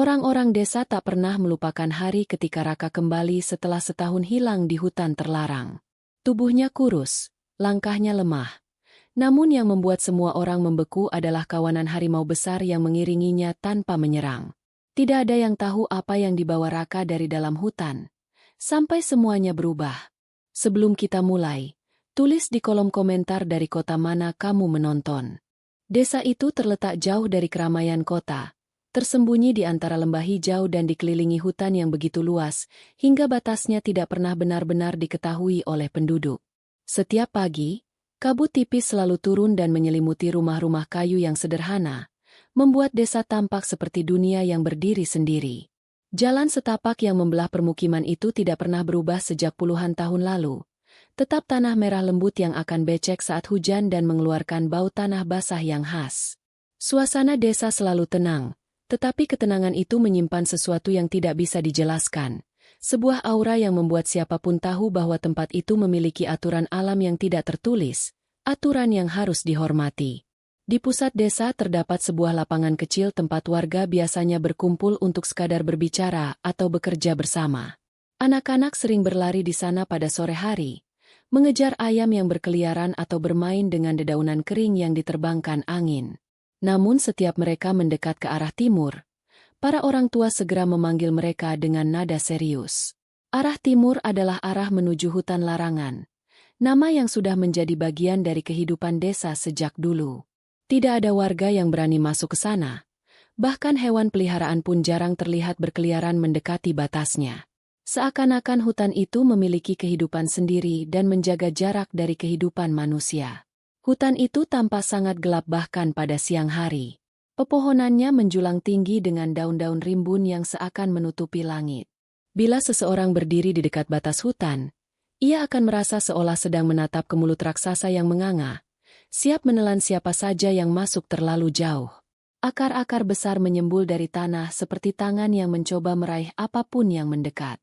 Orang-orang desa tak pernah melupakan hari ketika Raka kembali setelah setahun hilang di hutan terlarang. Tubuhnya kurus, langkahnya lemah. Namun yang membuat semua orang membeku adalah kawanan harimau besar yang mengiringinya tanpa menyerang. Tidak ada yang tahu apa yang dibawa Raka dari dalam hutan. Sampai semuanya berubah. Sebelum kita mulai, tulis di kolom komentar dari kota mana kamu menonton. Desa itu terletak jauh dari keramaian kota, tersembunyi di antara lembah hijau dan dikelilingi hutan yang begitu luas, hingga batasnya tidak pernah benar-benar diketahui oleh penduduk. Setiap pagi, kabut tipis selalu turun dan menyelimuti rumah-rumah kayu yang sederhana, membuat desa tampak seperti dunia yang berdiri sendiri. Jalan setapak yang membelah permukiman itu tidak pernah berubah sejak puluhan tahun lalu. Tetap tanah merah lembut yang akan becek saat hujan dan mengeluarkan bau tanah basah yang khas. Suasana desa selalu tenang, tetapi ketenangan itu menyimpan sesuatu yang tidak bisa dijelaskan. Sebuah aura yang membuat siapapun tahu bahwa tempat itu memiliki aturan alam yang tidak tertulis, aturan yang harus dihormati. Di pusat desa terdapat sebuah lapangan kecil tempat warga biasanya berkumpul untuk sekadar berbicara atau bekerja bersama. Anak-anak sering berlari di sana pada sore hari, mengejar ayam yang berkeliaran atau bermain dengan dedaunan kering yang diterbangkan angin. Namun setiap mereka mendekat ke arah timur, para orang tua segera memanggil mereka dengan nada serius. Arah timur adalah arah menuju hutan larangan, nama yang sudah menjadi bagian dari kehidupan desa sejak dulu. Tidak ada warga yang berani masuk ke sana, bahkan hewan peliharaan pun jarang terlihat berkeliaran mendekati batasnya. Seakan-akan hutan itu memiliki kehidupan sendiri dan menjaga jarak dari kehidupan manusia. Hutan itu tampak sangat gelap bahkan pada siang hari. Pepohonannya menjulang tinggi dengan daun-daun rimbun yang seakan menutupi langit. Bila seseorang berdiri di dekat batas hutan, ia akan merasa seolah sedang menatap ke mulut raksasa yang menganga, siap menelan siapa saja yang masuk terlalu jauh. Akar-akar besar menyembul dari tanah seperti tangan yang mencoba meraih apapun yang mendekat.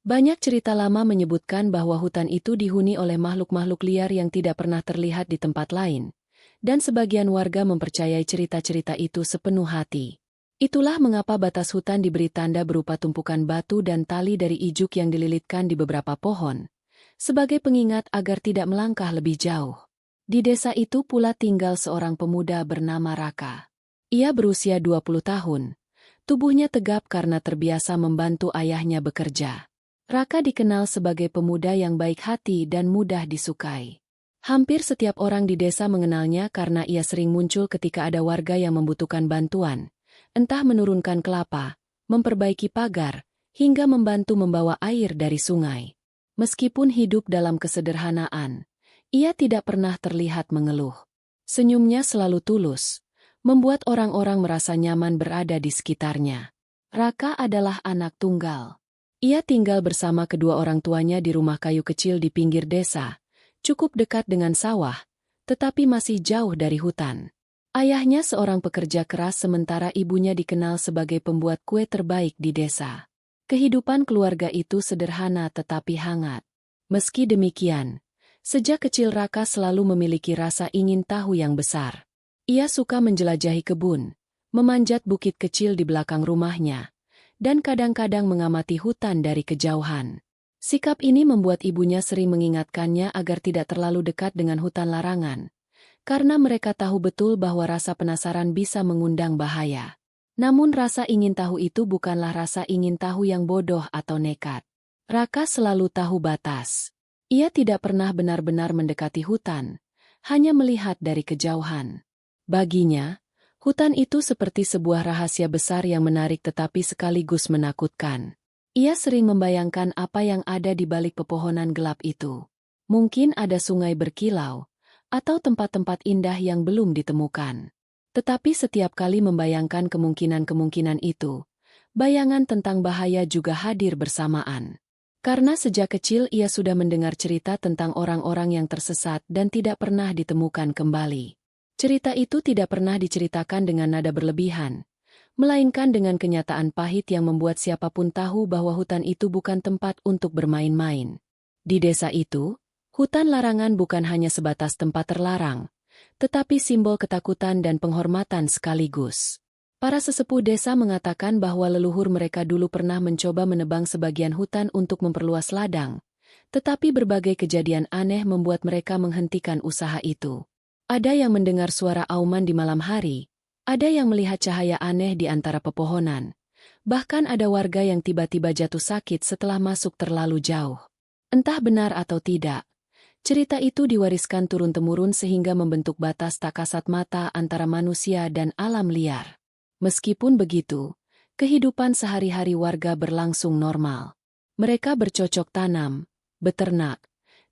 Banyak cerita lama menyebutkan bahwa hutan itu dihuni oleh makhluk-makhluk liar yang tidak pernah terlihat di tempat lain, dan sebagian warga mempercayai cerita-cerita itu sepenuh hati. Itulah mengapa batas hutan diberi tanda berupa tumpukan batu dan tali dari ijuk yang dililitkan di beberapa pohon, sebagai pengingat agar tidak melangkah lebih jauh. Di desa itu pula tinggal seorang pemuda bernama Raka. Ia berusia 20 tahun, tubuhnya tegap karena terbiasa membantu ayahnya bekerja. Raka dikenal sebagai pemuda yang baik hati dan mudah disukai. Hampir setiap orang di desa mengenalnya karena ia sering muncul ketika ada warga yang membutuhkan bantuan, entah menurunkan kelapa, memperbaiki pagar, hingga membantu membawa air dari sungai. Meskipun hidup dalam kesederhanaan, ia tidak pernah terlihat mengeluh. Senyumnya selalu tulus, membuat orang-orang merasa nyaman berada di sekitarnya. Raka adalah anak tunggal. Ia tinggal bersama kedua orang tuanya di rumah kayu kecil di pinggir desa, cukup dekat dengan sawah, tetapi masih jauh dari hutan. Ayahnya seorang pekerja keras sementara ibunya dikenal sebagai pembuat kue terbaik di desa. Kehidupan keluarga itu sederhana tetapi hangat. Meski demikian, sejak kecil Raka selalu memiliki rasa ingin tahu yang besar. Ia suka menjelajahi kebun, memanjat bukit kecil di belakang rumahnya, dan kadang-kadang mengamati hutan dari kejauhan. Sikap ini membuat ibunya sering mengingatkannya agar tidak terlalu dekat dengan hutan larangan, karena mereka tahu betul bahwa rasa penasaran bisa mengundang bahaya. Namun rasa ingin tahu itu bukanlah rasa ingin tahu yang bodoh atau nekat. Raka selalu tahu batas. Ia tidak pernah benar-benar mendekati hutan, hanya melihat dari kejauhan. Baginya, hutan itu seperti sebuah rahasia besar yang menarik tetapi sekaligus menakutkan. Ia sering membayangkan apa yang ada di balik pepohonan gelap itu. Mungkin ada sungai berkilau, atau tempat-tempat indah yang belum ditemukan. Tetapi setiap kali membayangkan kemungkinan-kemungkinan itu, bayangan tentang bahaya juga hadir bersamaan. Karena sejak kecil ia sudah mendengar cerita tentang orang-orang yang tersesat dan tidak pernah ditemukan kembali. Cerita itu tidak pernah diceritakan dengan nada berlebihan, melainkan dengan kenyataan pahit yang membuat siapapun tahu bahwa hutan itu bukan tempat untuk bermain-main. Di desa itu, hutan larangan bukan hanya sebatas tempat terlarang, tetapi simbol ketakutan dan penghormatan sekaligus. Para sesepuh desa mengatakan bahwa leluhur mereka dulu pernah mencoba menebang sebagian hutan untuk memperluas ladang, tetapi berbagai kejadian aneh membuat mereka menghentikan usaha itu. Ada yang mendengar suara auman di malam hari, ada yang melihat cahaya aneh di antara pepohonan, bahkan ada warga yang tiba-tiba jatuh sakit setelah masuk terlalu jauh. Entah benar atau tidak, cerita itu diwariskan turun-temurun sehingga membentuk batas tak kasat mata antara manusia dan alam liar. Meskipun begitu, kehidupan sehari-hari warga berlangsung normal. Mereka bercocok tanam, beternak,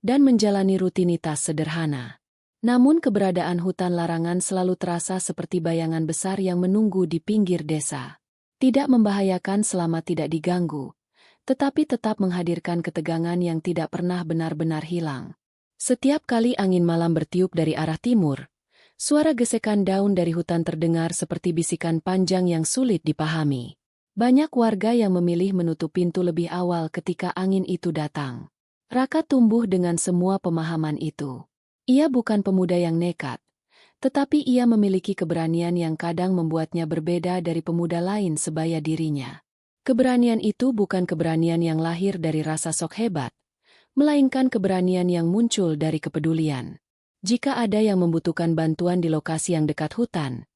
dan menjalani rutinitas sederhana. Namun keberadaan hutan larangan selalu terasa seperti bayangan besar yang menunggu di pinggir desa. Tidak membahayakan selama tidak diganggu, tetapi tetap menghadirkan ketegangan yang tidak pernah benar-benar hilang. Setiap kali angin malam bertiup dari arah timur, suara gesekan daun dari hutan terdengar seperti bisikan panjang yang sulit dipahami. Banyak warga yang memilih menutup pintu lebih awal ketika angin itu datang. Raka tumbuh dengan semua pemahaman itu. Ia bukan pemuda yang nekat, tetapi ia memiliki keberanian yang kadang membuatnya berbeda dari pemuda lain sebaya dirinya. Keberanian itu bukan keberanian yang lahir dari rasa sok hebat, melainkan keberanian yang muncul dari kepedulian. Jika ada yang membutuhkan bantuan di lokasi yang dekat hutan,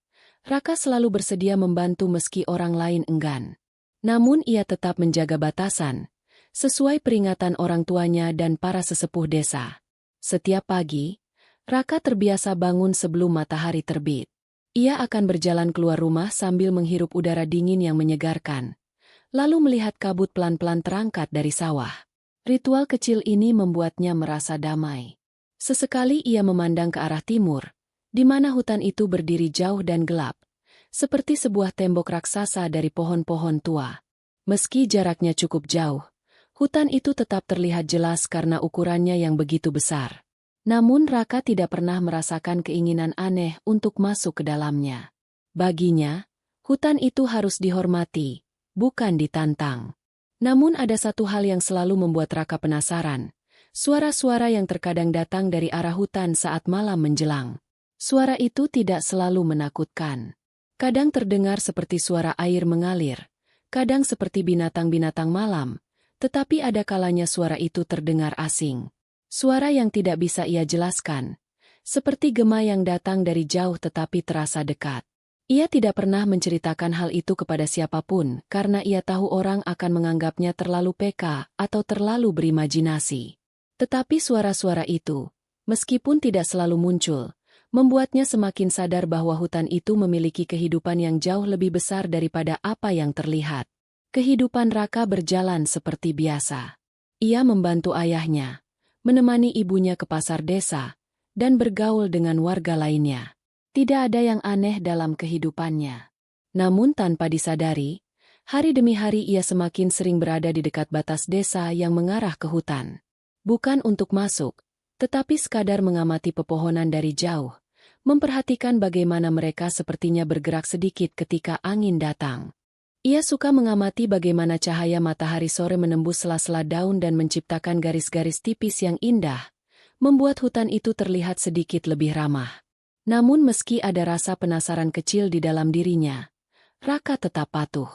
Raka selalu bersedia membantu meski orang lain enggan. Namun ia tetap menjaga batasan, sesuai peringatan orang tuanya dan para sesepuh desa. Setiap pagi, Raka terbiasa bangun sebelum matahari terbit. Ia akan berjalan keluar rumah sambil menghirup udara dingin yang menyegarkan, lalu melihat kabut pelan-pelan terangkat dari sawah. Ritual kecil ini membuatnya merasa damai. Sesekali ia memandang ke arah timur, di mana hutan itu berdiri jauh dan gelap, seperti sebuah tembok raksasa dari pohon-pohon tua. Meski jaraknya cukup jauh, hutan itu tetap terlihat jelas karena ukurannya yang begitu besar. Namun Raka tidak pernah merasakan keinginan aneh untuk masuk ke dalamnya. Baginya, hutan itu harus dihormati, bukan ditantang. Namun ada satu hal yang selalu membuat Raka penasaran. Suara-suara yang terkadang datang dari arah hutan saat malam menjelang. Suara itu tidak selalu menakutkan. Kadang terdengar seperti suara air mengalir, kadang seperti binatang-binatang malam, tetapi ada kalanya suara itu terdengar asing. Suara yang tidak bisa ia jelaskan, seperti gema yang datang dari jauh tetapi terasa dekat. Ia tidak pernah menceritakan hal itu kepada siapapun karena ia tahu orang akan menganggapnya terlalu peka atau terlalu berimajinasi. Tetapi suara-suara itu, meskipun tidak selalu muncul, membuatnya semakin sadar bahwa hutan itu memiliki kehidupan yang jauh lebih besar daripada apa yang terlihat. Kehidupan Raka berjalan seperti biasa. Ia membantu ayahnya, menemani ibunya ke pasar desa, dan bergaul dengan warga lainnya. Tidak ada yang aneh dalam kehidupannya. Namun tanpa disadari, hari demi hari ia semakin sering berada di dekat batas desa yang mengarah ke hutan. Bukan untuk masuk, tetapi sekadar mengamati pepohonan dari jauh, memperhatikan bagaimana mereka sepertinya bergerak sedikit ketika angin datang. Ia suka mengamati bagaimana cahaya matahari sore menembus sela-sela daun dan menciptakan garis-garis tipis yang indah, membuat hutan itu terlihat sedikit lebih ramah. Namun meski ada rasa penasaran kecil di dalam dirinya, Raka tetap patuh.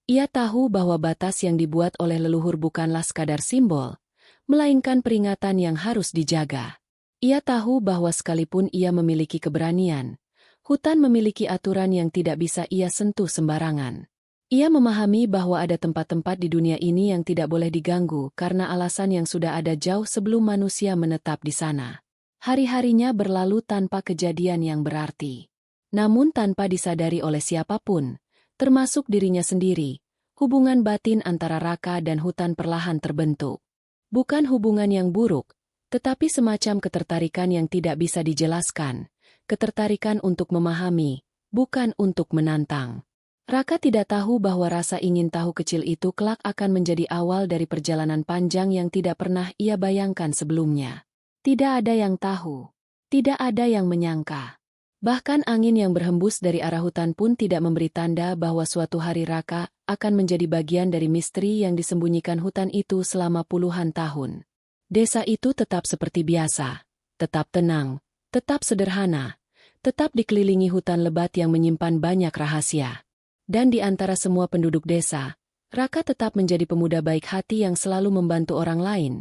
Ia tahu bahwa batas yang dibuat oleh leluhur bukanlah sekadar simbol, melainkan peringatan yang harus dijaga. Ia tahu bahwa sekalipun ia memiliki keberanian, hutan memiliki aturan yang tidak bisa ia sentuh sembarangan. Ia memahami bahwa ada tempat-tempat di dunia ini yang tidak boleh diganggu karena alasan yang sudah ada jauh sebelum manusia menetap di sana. Hari-harinya berlalu tanpa kejadian yang berarti. Namun tanpa disadari oleh siapapun, termasuk dirinya sendiri, hubungan batin antara Raka dan hutan perlahan terbentuk. Bukan hubungan yang buruk, tetapi semacam ketertarikan yang tidak bisa dijelaskan, ketertarikan untuk memahami, bukan untuk menantang. Raka tidak tahu bahwa rasa ingin tahu kecil itu kelak akan menjadi awal dari perjalanan panjang yang tidak pernah ia bayangkan sebelumnya. Tidak ada yang tahu, tidak ada yang menyangka. Bahkan angin yang berhembus dari arah hutan pun tidak memberi tanda bahwa suatu hari Raka akan menjadi bagian dari misteri yang disembunyikan hutan itu selama puluhan tahun. Desa itu tetap seperti biasa, tetap tenang, tetap sederhana, tetap dikelilingi hutan lebat yang menyimpan banyak rahasia. Dan di antara semua penduduk desa, Raka tetap menjadi pemuda baik hati yang selalu membantu orang lain,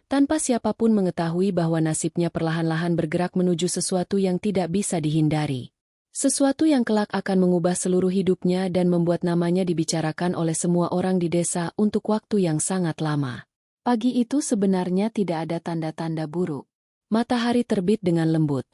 tanpa siapapun mengetahui bahwa nasibnya perlahan-lahan bergerak menuju sesuatu yang tidak bisa dihindari. Sesuatu yang kelak akan mengubah seluruh hidupnya dan membuat namanya dibicarakan oleh semua orang di desa untuk waktu yang sangat lama. Pagi itu sebenarnya tidak ada tanda-tanda buruk. Matahari terbit dengan lembut,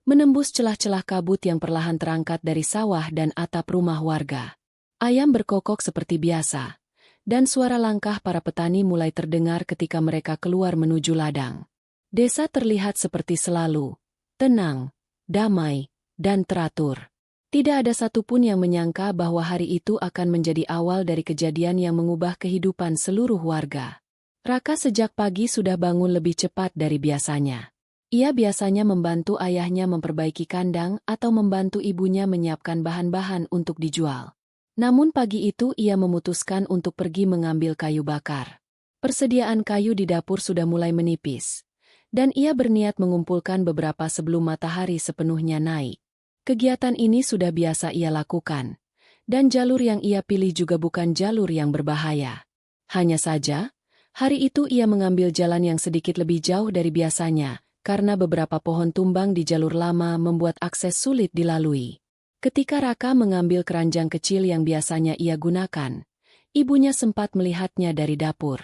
menembus celah-celah kabut yang perlahan terangkat dari sawah dan atap rumah warga. Ayam berkokok seperti biasa, dan suara langkah para petani mulai terdengar ketika mereka keluar menuju ladang. Desa terlihat seperti selalu, tenang, damai, dan teratur. Tidak ada satupun yang menyangka bahwa hari itu akan menjadi awal dari kejadian yang mengubah kehidupan seluruh warga. Raka sejak pagi sudah bangun lebih cepat dari biasanya. Ia biasanya membantu ayahnya memperbaiki kandang atau membantu ibunya menyiapkan bahan-bahan untuk dijual. Namun pagi itu ia memutuskan untuk pergi mengambil kayu bakar. Persediaan kayu di dapur sudah mulai menipis, dan ia berniat mengumpulkan beberapa sebelum matahari sepenuhnya naik. Kegiatan ini sudah biasa ia lakukan, dan jalur yang ia pilih juga bukan jalur yang berbahaya. Hanya saja, hari itu ia mengambil jalan yang sedikit lebih jauh dari biasanya, karena beberapa pohon tumbang di jalur lama membuat akses sulit dilalui. Ketika Raka mengambil keranjang kecil yang biasanya ia gunakan, ibunya sempat melihatnya dari dapur.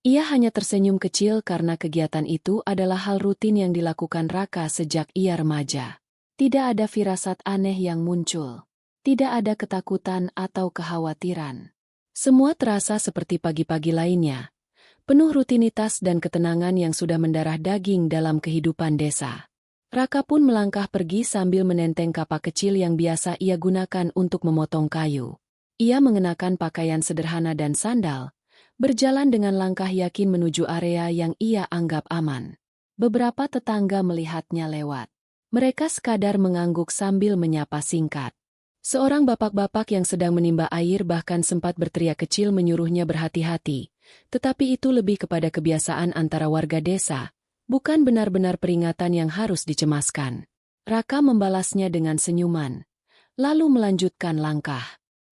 Ia hanya tersenyum kecil karena kegiatan itu adalah hal rutin yang dilakukan Raka sejak ia remaja. Tidak ada firasat aneh yang muncul. Tidak ada ketakutan atau kekhawatiran. Semua terasa seperti pagi-pagi lainnya, penuh rutinitas dan ketenangan yang sudah mendarah daging dalam kehidupan desa. Raka pun melangkah pergi sambil menenteng kapak kecil yang biasa ia gunakan untuk memotong kayu. Ia mengenakan pakaian sederhana dan sandal, berjalan dengan langkah yakin menuju area yang ia anggap aman. Beberapa tetangga melihatnya lewat. Mereka sekadar mengangguk sambil menyapa singkat. Seorang bapak-bapak yang sedang menimba air bahkan sempat berteriak kecil menyuruhnya berhati-hati, tetapi itu lebih kepada kebiasaan antara warga desa, bukan benar-benar peringatan yang harus dicemaskan. Raka membalasnya dengan senyuman, lalu melanjutkan langkah.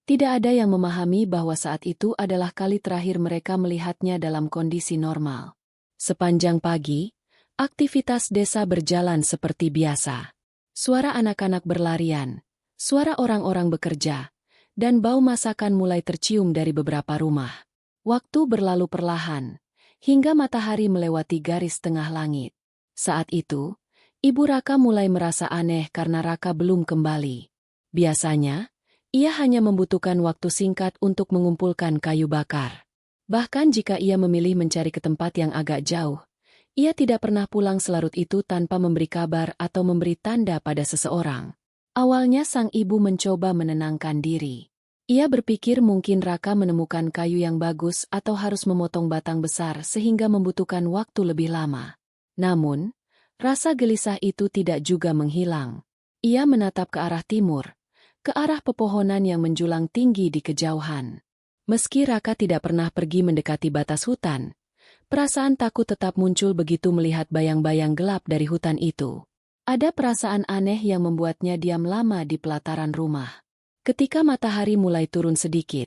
Tidak ada yang memahami bahwa saat itu adalah kali terakhir mereka melihatnya dalam kondisi normal. Sepanjang pagi, aktivitas desa berjalan seperti biasa. Suara anak-anak berlarian, suara orang-orang bekerja, dan bau masakan mulai tercium dari beberapa rumah. Waktu berlalu perlahan, hingga matahari melewati garis tengah langit. Saat itu, Ibu Raka mulai merasa aneh karena Raka belum kembali. Biasanya, ia hanya membutuhkan waktu singkat untuk mengumpulkan kayu bakar. Bahkan jika ia memilih mencari ke tempat yang agak jauh, ia tidak pernah pulang selarut itu tanpa memberi kabar atau memberi tanda pada seseorang. Awalnya sang ibu mencoba menenangkan diri. Ia berpikir mungkin Raka menemukan kayu yang bagus atau harus memotong batang besar sehingga membutuhkan waktu lebih lama. Namun, rasa gelisah itu tidak juga menghilang. Ia menatap ke arah timur, ke arah pepohonan yang menjulang tinggi di kejauhan. Meski Raka tidak pernah pergi mendekati batas hutan, perasaan takut tetap muncul begitu melihat bayang-bayang gelap dari hutan itu. Ada perasaan aneh yang membuatnya diam lama di pelataran rumah. Ketika matahari mulai turun sedikit,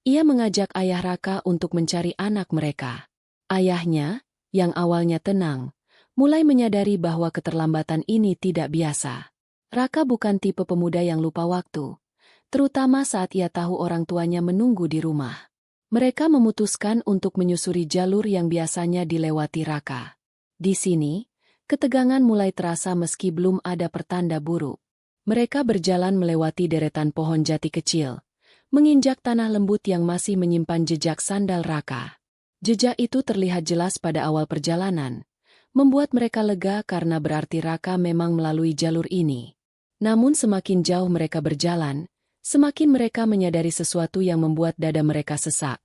ia mengajak ayah Raka untuk mencari anak mereka. Ayahnya, yang awalnya tenang, mulai menyadari bahwa keterlambatan ini tidak biasa. Raka bukan tipe pemuda yang lupa waktu, terutama saat ia tahu orang tuanya menunggu di rumah. Mereka memutuskan untuk menyusuri jalur yang biasanya dilewati Raka. Di sini, ketegangan mulai terasa meski belum ada pertanda buruk. Mereka berjalan melewati deretan pohon jati kecil, menginjak tanah lembut yang masih menyimpan jejak sandal Raka. Jejak itu terlihat jelas pada awal perjalanan, membuat mereka lega karena berarti Raka memang melalui jalur ini. Namun semakin jauh mereka berjalan, semakin mereka menyadari sesuatu yang membuat dada mereka sesak.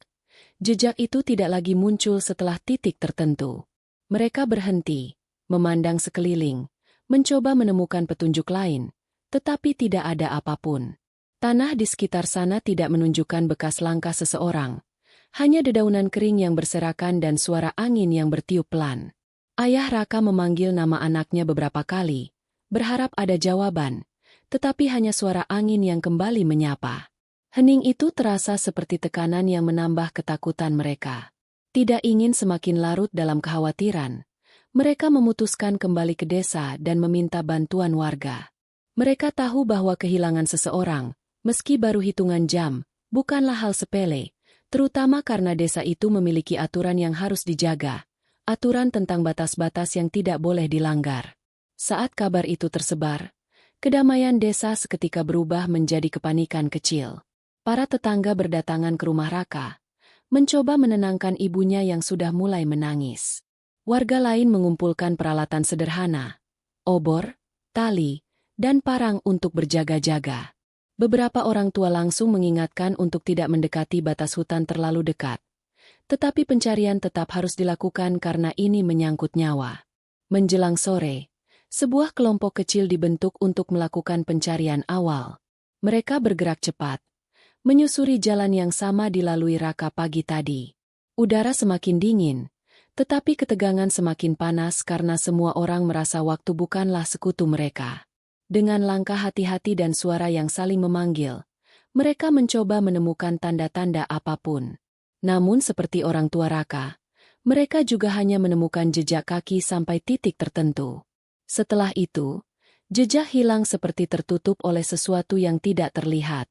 Jejak itu tidak lagi muncul setelah titik tertentu. Mereka berhenti, memandang sekeliling, mencoba menemukan petunjuk lain, tetapi tidak ada apapun. Tanah di sekitar sana tidak menunjukkan bekas langkah seseorang, hanya dedaunan kering yang berserakan dan suara angin yang bertiup pelan. Ayah Raka memanggil nama anaknya beberapa kali, berharap ada jawaban, tetapi hanya suara angin yang kembali menyapa. Hening itu terasa seperti tekanan yang menambah ketakutan mereka. Tidak ingin semakin larut dalam kekhawatiran, mereka memutuskan kembali ke desa dan meminta bantuan warga. Mereka tahu bahwa kehilangan seseorang, meski baru hitungan jam, bukanlah hal sepele, terutama karena desa itu memiliki aturan yang harus dijaga, aturan tentang batas-batas yang tidak boleh dilanggar. Saat kabar itu tersebar, kedamaian desa seketika berubah menjadi kepanikan kecil. Para tetangga berdatangan ke rumah Raka, mencoba menenangkan ibunya yang sudah mulai menangis. Warga lain mengumpulkan peralatan sederhana, obor, tali, dan parang untuk berjaga-jaga. Beberapa orang tua langsung mengingatkan untuk tidak mendekati batas hutan terlalu dekat. Tetapi pencarian tetap harus dilakukan karena ini menyangkut nyawa. Menjelang sore, sebuah kelompok kecil dibentuk untuk melakukan pencarian awal. Mereka bergerak cepat, menyusuri jalan yang sama dilalui Raka pagi tadi. Udara semakin dingin, tetapi ketegangan semakin panas karena semua orang merasa waktu bukanlah sekutu mereka. Dengan langkah hati-hati dan suara yang saling memanggil, mereka mencoba menemukan tanda-tanda apapun. Namun seperti orang tua Raka, mereka juga hanya menemukan jejak kaki sampai titik tertentu. Setelah itu, jejak hilang seperti tertutup oleh sesuatu yang tidak terlihat.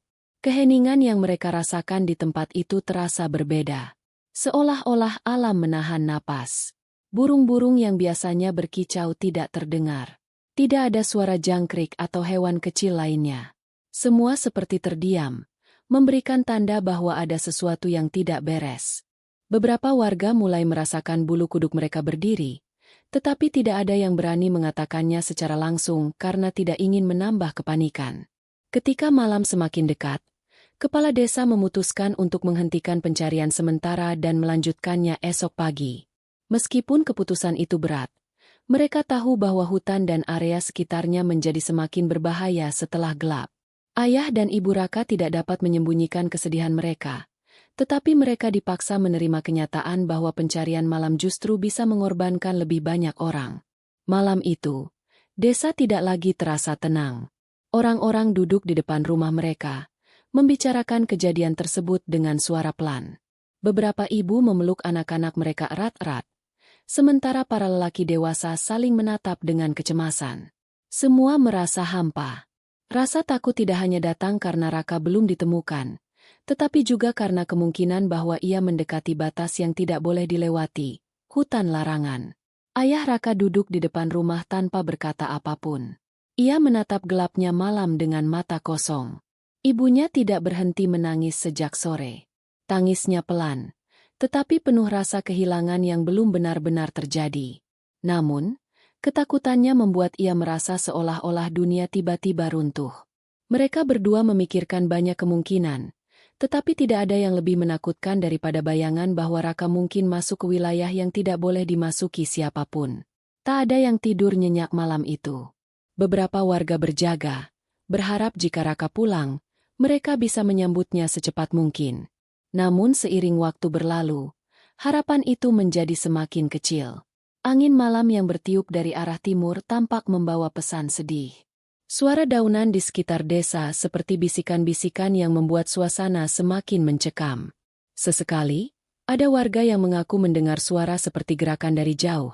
Keheningan yang mereka rasakan di tempat itu terasa berbeda. Seolah-olah alam menahan napas. Burung-burung yang biasanya berkicau tidak terdengar. Tidak ada suara jangkrik atau hewan kecil lainnya. Semua seperti terdiam, memberikan tanda bahwa ada sesuatu yang tidak beres. Beberapa warga mulai merasakan bulu kuduk mereka berdiri, tetapi tidak ada yang berani mengatakannya secara langsung karena tidak ingin menambah kepanikan. Ketika malam semakin dekat, kepala desa memutuskan untuk menghentikan pencarian sementara dan melanjutkannya esok pagi. Meskipun keputusan itu berat, mereka tahu bahwa hutan dan area sekitarnya menjadi semakin berbahaya setelah gelap. Ayah dan ibu Raka tidak dapat menyembunyikan kesedihan mereka, tetapi mereka dipaksa menerima kenyataan bahwa pencarian malam justru bisa mengorbankan lebih banyak orang. Malam itu, desa tidak lagi terasa tenang. Orang-orang duduk di depan rumah mereka, membicarakan kejadian tersebut dengan suara pelan. Beberapa ibu memeluk anak-anak mereka erat-erat, sementara para lelaki dewasa saling menatap dengan kecemasan. Semua merasa hampa. Rasa takut tidak hanya datang karena Raka belum ditemukan, tetapi juga karena kemungkinan bahwa ia mendekati batas yang tidak boleh dilewati, hutan larangan. Ayah Raka duduk di depan rumah tanpa berkata apapun. Ia menatap gelapnya malam dengan mata kosong. Ibunya tidak berhenti menangis sejak sore. Tangisnya pelan, tetapi penuh rasa kehilangan yang belum benar-benar terjadi. Namun, ketakutannya membuat ia merasa seolah-olah dunia tiba-tiba runtuh. Mereka berdua memikirkan banyak kemungkinan, tetapi tidak ada yang lebih menakutkan daripada bayangan bahwa Raka mungkin masuk ke wilayah yang tidak boleh dimasuki siapapun. Tak ada yang tidur nyenyak malam itu. Beberapa warga berjaga, berharap jika Raka pulang, mereka bisa menyambutnya secepat mungkin. Namun seiring waktu berlalu, harapan itu menjadi semakin kecil. Angin malam yang bertiup dari arah timur tampak membawa pesan sedih. Suara daunan di sekitar desa seperti bisikan-bisikan yang membuat suasana semakin mencekam. Sesekali, ada warga yang mengaku mendengar suara seperti gerakan dari jauh.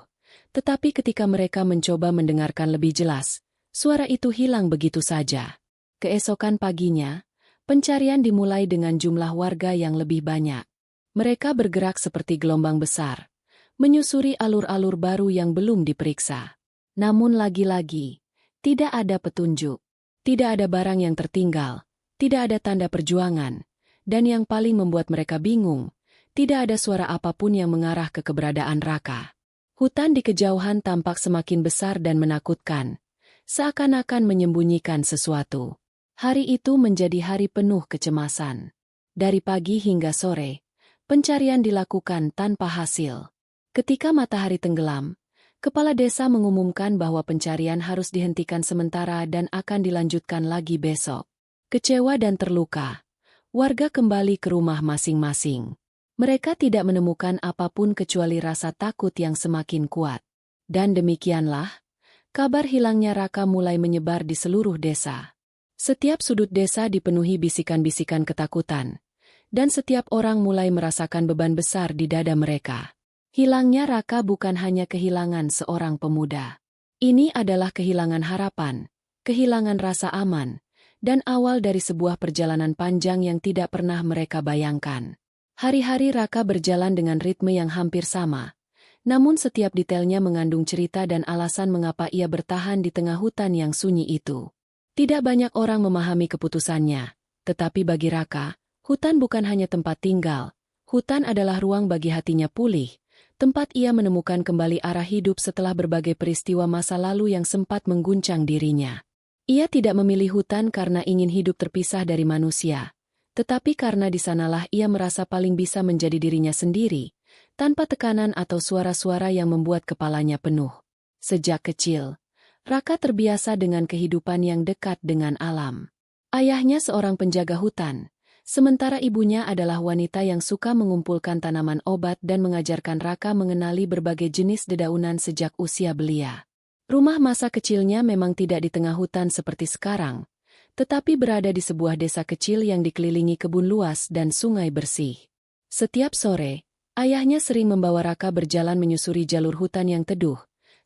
Tetapi ketika mereka mencoba mendengarkan lebih jelas, suara itu hilang begitu saja. Keesokan paginya, pencarian dimulai dengan jumlah warga yang lebih banyak. Mereka bergerak seperti gelombang besar, menyusuri alur-alur baru yang belum diperiksa. Namun lagi-lagi, tidak ada petunjuk. Tidak ada barang yang tertinggal, tidak ada tanda perjuangan, dan yang paling membuat mereka bingung, tidak ada suara apapun yang mengarah ke keberadaan Raka. Hutan di kejauhan tampak semakin besar dan menakutkan, seakan-akan menyembunyikan sesuatu. Hari itu menjadi hari penuh kecemasan. Dari pagi hingga sore, pencarian dilakukan tanpa hasil. Ketika matahari tenggelam, kepala desa mengumumkan bahwa pencarian harus dihentikan sementara dan akan dilanjutkan lagi besok. Kecewa dan terluka, warga kembali ke rumah masing-masing. Mereka tidak menemukan apapun kecuali rasa takut yang semakin kuat. Dan demikianlah, kabar hilangnya Raka mulai menyebar di seluruh desa. Setiap sudut desa dipenuhi bisikan-bisikan ketakutan, dan setiap orang mulai merasakan beban besar di dada mereka. Hilangnya Raka bukan hanya kehilangan seorang pemuda. Ini adalah kehilangan harapan, kehilangan rasa aman, dan awal dari sebuah perjalanan panjang yang tidak pernah mereka bayangkan. Hari-hari Raka berjalan dengan ritme yang hampir sama, namun setiap detailnya mengandung cerita dan alasan mengapa ia bertahan di tengah hutan yang sunyi itu. Tidak banyak orang memahami keputusannya, tetapi bagi Raka, hutan bukan hanya tempat tinggal. Hutan adalah ruang bagi hatinya pulih, tempat ia menemukan kembali arah hidup setelah berbagai peristiwa masa lalu yang sempat mengguncang dirinya. Ia tidak memilih hutan karena ingin hidup terpisah dari manusia, tetapi karena di sanalah ia merasa paling bisa menjadi dirinya sendiri, tanpa tekanan atau suara-suara yang membuat kepalanya penuh. Sejak kecil, Raka terbiasa dengan kehidupan yang dekat dengan alam. Ayahnya seorang penjaga hutan, sementara ibunya adalah wanita yang suka mengumpulkan tanaman obat dan mengajarkan Raka mengenali berbagai jenis dedaunan sejak usia belia. Rumah masa kecilnya memang tidak di tengah hutan seperti sekarang, tetapi berada di sebuah desa kecil yang dikelilingi kebun luas dan sungai bersih. Setiap sore, ayahnya sering membawa Raka berjalan menyusuri jalur hutan yang teduh,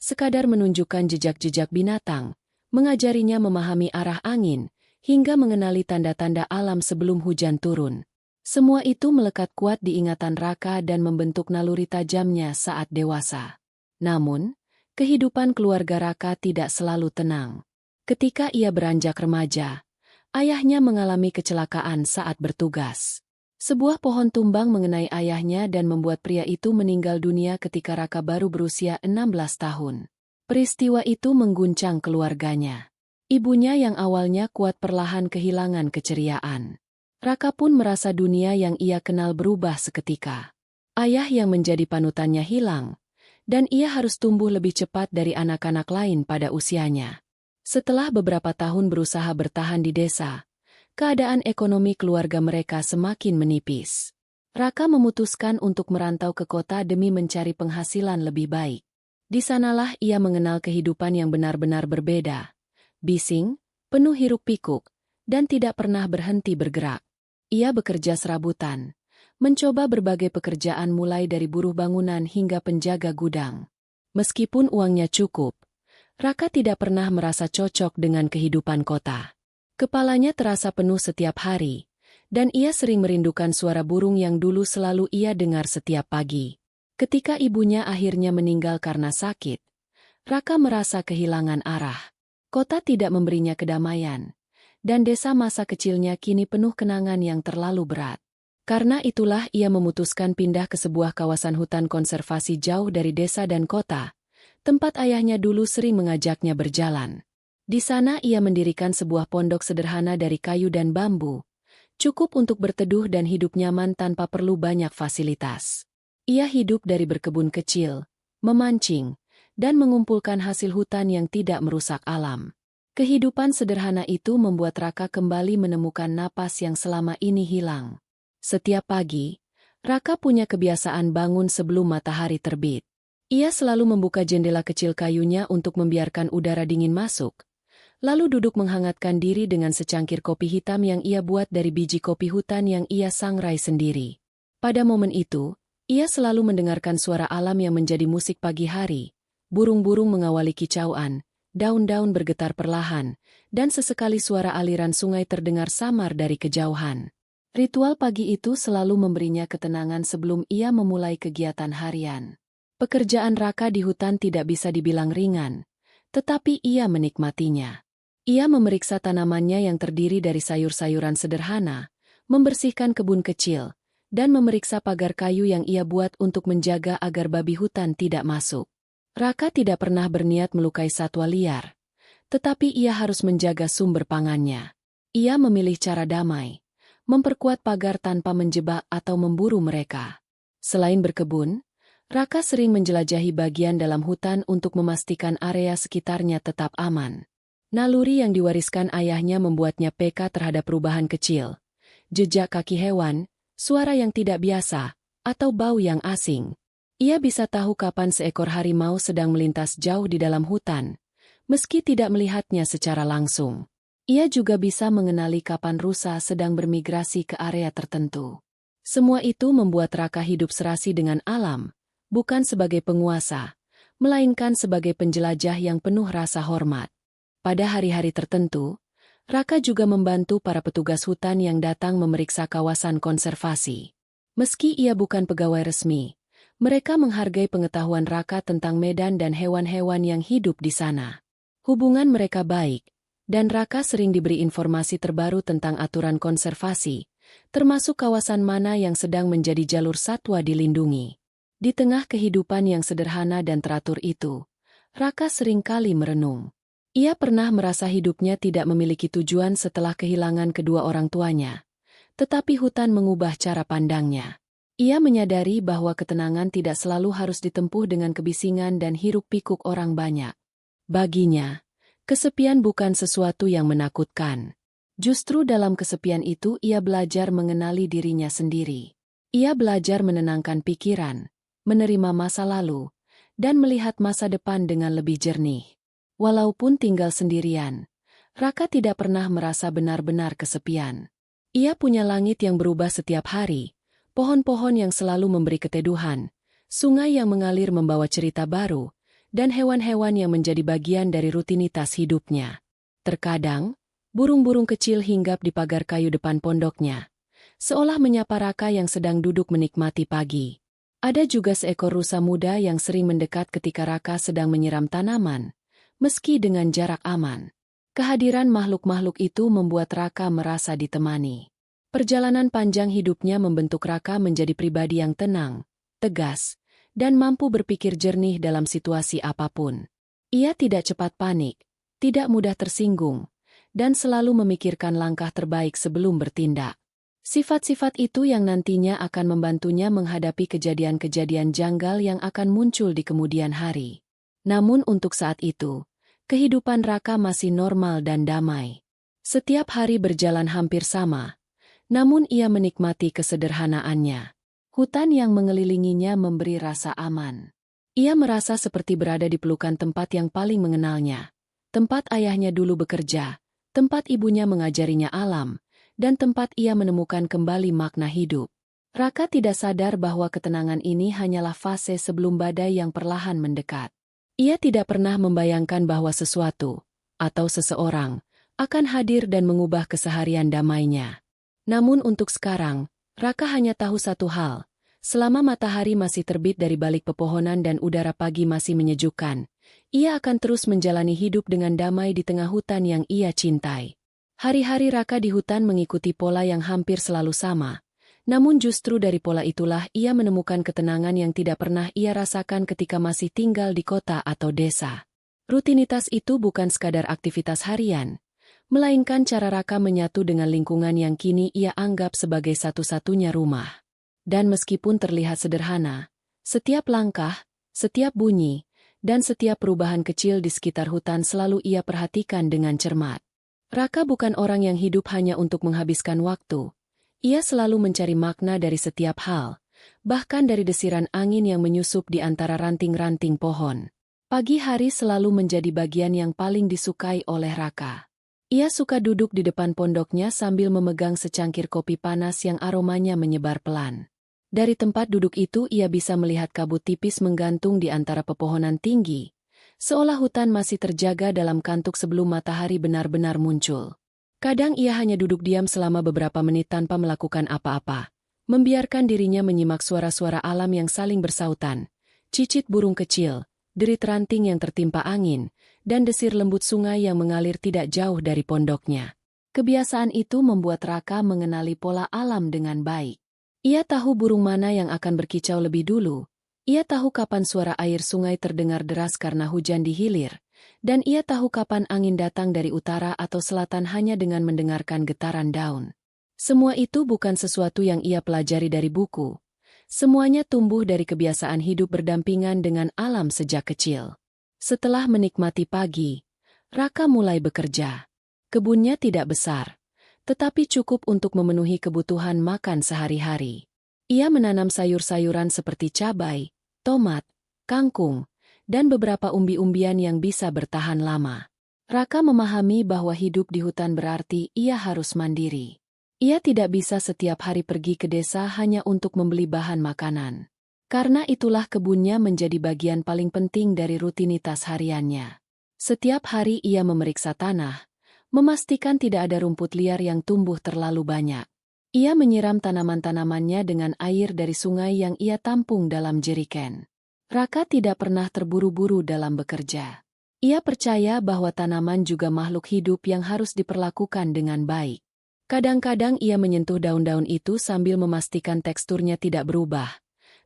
sekadar menunjukkan jejak-jejak binatang, mengajarinya memahami arah angin, hingga mengenali tanda-tanda alam sebelum hujan turun. Semua itu melekat kuat di ingatan Raka dan membentuk naluri tajamnya saat dewasa. Namun, kehidupan keluarga Raka tidak selalu tenang. Ketika ia beranjak remaja, ayahnya mengalami kecelakaan saat bertugas. Sebuah pohon tumbang mengenai ayahnya dan membuat pria itu meninggal dunia ketika Raka baru berusia 16 tahun. Peristiwa itu mengguncang keluarganya. Ibunya yang awalnya kuat perlahan kehilangan keceriaan. Raka pun merasa dunia yang ia kenal berubah seketika. Ayah yang menjadi panutannya hilang, dan ia harus tumbuh lebih cepat dari anak-anak lain pada usianya. Setelah beberapa tahun berusaha bertahan di desa, keadaan ekonomi keluarga mereka semakin menipis. Raka memutuskan untuk merantau ke kota demi mencari penghasilan lebih baik. Di sanalah ia mengenal kehidupan yang benar-benar berbeda. Bising, penuh hiruk-pikuk, dan tidak pernah berhenti bergerak. Ia bekerja serabutan, mencoba berbagai pekerjaan mulai dari buruh bangunan hingga penjaga gudang. Meskipun uangnya cukup, Raka tidak pernah merasa cocok dengan kehidupan kota. Kepalanya terasa penuh setiap hari, dan ia sering merindukan suara burung yang dulu selalu ia dengar setiap pagi. Ketika ibunya akhirnya meninggal karena sakit, Raka merasa kehilangan arah. Kota tidak memberinya kedamaian, dan desa masa kecilnya kini penuh kenangan yang terlalu berat. Karena itulah ia memutuskan pindah ke sebuah kawasan hutan konservasi jauh dari desa dan kota, tempat ayahnya dulu sering mengajaknya berjalan. Di sana ia mendirikan sebuah pondok sederhana dari kayu dan bambu, cukup untuk berteduh dan hidup nyaman tanpa perlu banyak fasilitas. Ia hidup dari berkebun kecil, memancing, dan mengumpulkan hasil hutan yang tidak merusak alam. Kehidupan sederhana itu membuat Raka kembali menemukan napas yang selama ini hilang. Setiap pagi, Raka punya kebiasaan bangun sebelum matahari terbit. Ia selalu membuka jendela kecil kayunya untuk membiarkan udara dingin masuk, lalu duduk menghangatkan diri dengan secangkir kopi hitam yang ia buat dari biji kopi hutan yang ia sangrai sendiri. Pada momen itu, ia selalu mendengarkan suara alam yang menjadi musik pagi hari, burung-burung mengawali kicauan, daun-daun bergetar perlahan, dan sesekali suara aliran sungai terdengar samar dari kejauhan. Ritual pagi itu selalu memberinya ketenangan sebelum ia memulai kegiatan harian. Pekerjaan Raka di hutan tidak bisa dibilang ringan, tetapi ia menikmatinya. Ia memeriksa tanamannya yang terdiri dari sayur-sayuran sederhana, membersihkan kebun kecil, dan memeriksa pagar kayu yang ia buat untuk menjaga agar babi hutan tidak masuk. Raka tidak pernah berniat melukai satwa liar, tetapi ia harus menjaga sumber pangannya. Ia memilih cara damai, memperkuat pagar tanpa menjebak atau memburu mereka. Selain berkebun, Raka sering menjelajahi bagian dalam hutan untuk memastikan area sekitarnya tetap aman. Naluri yang diwariskan ayahnya membuatnya peka terhadap perubahan kecil, jejak kaki hewan, suara yang tidak biasa, atau bau yang asing. Ia bisa tahu kapan seekor harimau sedang melintas jauh di dalam hutan, meski tidak melihatnya secara langsung. Ia juga bisa mengenali kapan rusa sedang bermigrasi ke area tertentu. Semua itu membuat Raka hidup serasi dengan alam, bukan sebagai penguasa, melainkan sebagai penjelajah yang penuh rasa hormat. Pada hari-hari tertentu, Raka juga membantu para petugas hutan yang datang memeriksa kawasan konservasi. Meski ia bukan pegawai resmi, mereka menghargai pengetahuan Raka tentang medan dan hewan-hewan yang hidup di sana. Hubungan mereka baik, dan Raka sering diberi informasi terbaru tentang aturan konservasi, termasuk kawasan mana yang sedang menjadi jalur satwa dilindungi. Di tengah kehidupan yang sederhana dan teratur itu, Raka seringkali merenung. Ia pernah merasa hidupnya tidak memiliki tujuan setelah kehilangan kedua orang tuanya. Tetapi hutan mengubah cara pandangnya. Ia menyadari bahwa ketenangan tidak selalu harus ditempuh dengan kebisingan dan hiruk-pikuk orang banyak. Baginya, kesepian bukan sesuatu yang menakutkan. Justru dalam kesepian itu ia belajar mengenali dirinya sendiri. Ia belajar menenangkan pikiran, menerima masa lalu, dan melihat masa depan dengan lebih jernih. Walaupun tinggal sendirian, Raka tidak pernah merasa benar-benar kesepian. Ia punya langit yang berubah setiap hari, pohon-pohon yang selalu memberi keteduhan, sungai yang mengalir membawa cerita baru, dan hewan-hewan yang menjadi bagian dari rutinitas hidupnya. Terkadang, burung-burung kecil hinggap di pagar kayu depan pondoknya, seolah menyapa Raka yang sedang duduk menikmati pagi. Ada juga seekor rusa muda yang sering mendekat ketika Raka sedang menyiram tanaman, meski dengan jarak aman. Kehadiran makhluk-makhluk itu membuat Raka merasa ditemani. Perjalanan panjang hidupnya membentuk Raka menjadi pribadi yang tenang, tegas, dan mampu berpikir jernih dalam situasi apapun. Ia tidak cepat panik, tidak mudah tersinggung, dan selalu memikirkan langkah terbaik sebelum bertindak. Sifat-sifat itu yang nantinya akan membantunya menghadapi kejadian-kejadian janggal yang akan muncul di kemudian hari. Namun untuk saat itu, kehidupan Raka masih normal dan damai. Setiap hari berjalan hampir sama, namun ia menikmati kesederhanaannya. Hutan yang mengelilinginya memberi rasa aman. Ia merasa seperti berada di pelukan tempat yang paling mengenalnya. Tempat ayahnya dulu bekerja, tempat ibunya mengajarinya alam, dan tempat ia menemukan kembali makna hidup. Raka tidak sadar bahwa ketenangan ini hanyalah fase sebelum badai yang perlahan mendekat. Ia tidak pernah membayangkan bahwa sesuatu, atau seseorang, akan hadir dan mengubah keseharian damainya. Namun untuk sekarang, Raka hanya tahu satu hal. Selama matahari masih terbit dari balik pepohonan dan udara pagi masih menyejukkan, ia akan terus menjalani hidup dengan damai di tengah hutan yang ia cintai. Hari-hari Raka di hutan mengikuti pola yang hampir selalu sama. Namun justru dari pola itulah ia menemukan ketenangan yang tidak pernah ia rasakan ketika masih tinggal di kota atau desa. Rutinitas itu bukan sekadar aktivitas harian, melainkan cara Raka menyatu dengan lingkungan yang kini ia anggap sebagai satu-satunya rumah. Dan meskipun terlihat sederhana, setiap langkah, setiap bunyi, dan setiap perubahan kecil di sekitar hutan selalu ia perhatikan dengan cermat. Raka bukan orang yang hidup hanya untuk menghabiskan waktu. Ia selalu mencari makna dari setiap hal, bahkan dari desiran angin yang menyusup di antara ranting-ranting pohon. Pagi hari selalu menjadi bagian yang paling disukai oleh Raka. Ia suka duduk di depan pondoknya sambil memegang secangkir kopi panas yang aromanya menyebar pelan. Dari tempat duduk itu ia bisa melihat kabut tipis menggantung di antara pepohonan tinggi, seolah hutan masih terjaga dalam kantuk sebelum matahari benar-benar muncul. Kadang ia hanya duduk diam selama beberapa menit tanpa melakukan apa-apa, membiarkan dirinya menyimak suara-suara alam yang saling bersautan, cicit burung kecil, derit ranting yang tertimpa angin, dan desir lembut sungai yang mengalir tidak jauh dari pondoknya. Kebiasaan itu membuat Raka mengenali pola alam dengan baik. Ia tahu burung mana yang akan berkicau lebih dulu, ia tahu kapan suara air sungai terdengar deras karena hujan di hilir, dan ia tahu kapan angin datang dari utara atau selatan hanya dengan mendengarkan getaran daun. Semua itu bukan sesuatu yang ia pelajari dari buku. Semuanya tumbuh dari kebiasaan hidup berdampingan dengan alam sejak kecil. Setelah menikmati pagi, Raka mulai bekerja. Kebunnya tidak besar, tetapi cukup untuk memenuhi kebutuhan makan sehari-hari. Ia menanam sayur-sayuran seperti cabai, tomat, kangkung, dan beberapa umbi-umbian yang bisa bertahan lama. Raka memahami bahwa hidup di hutan berarti ia harus mandiri. Ia tidak bisa setiap hari pergi ke desa hanya untuk membeli bahan makanan. Karena itulah kebunnya menjadi bagian paling penting dari rutinitas hariannya. Setiap hari ia memeriksa tanah, memastikan tidak ada rumput liar yang tumbuh terlalu banyak. Ia menyiram tanaman-tanamannya dengan air dari sungai yang ia tampung dalam jeriken. Raka tidak pernah terburu-buru dalam bekerja. Ia percaya bahwa tanaman juga makhluk hidup yang harus diperlakukan dengan baik. Kadang-kadang ia menyentuh daun-daun itu sambil memastikan teksturnya tidak berubah,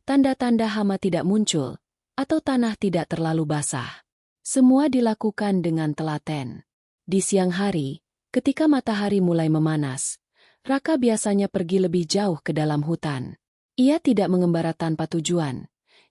tanda-tanda hama tidak muncul, atau tanah tidak terlalu basah. Semua dilakukan dengan telaten. Di siang hari, ketika matahari mulai memanas, Raka biasanya pergi lebih jauh ke dalam hutan. Ia tidak mengembara tanpa tujuan.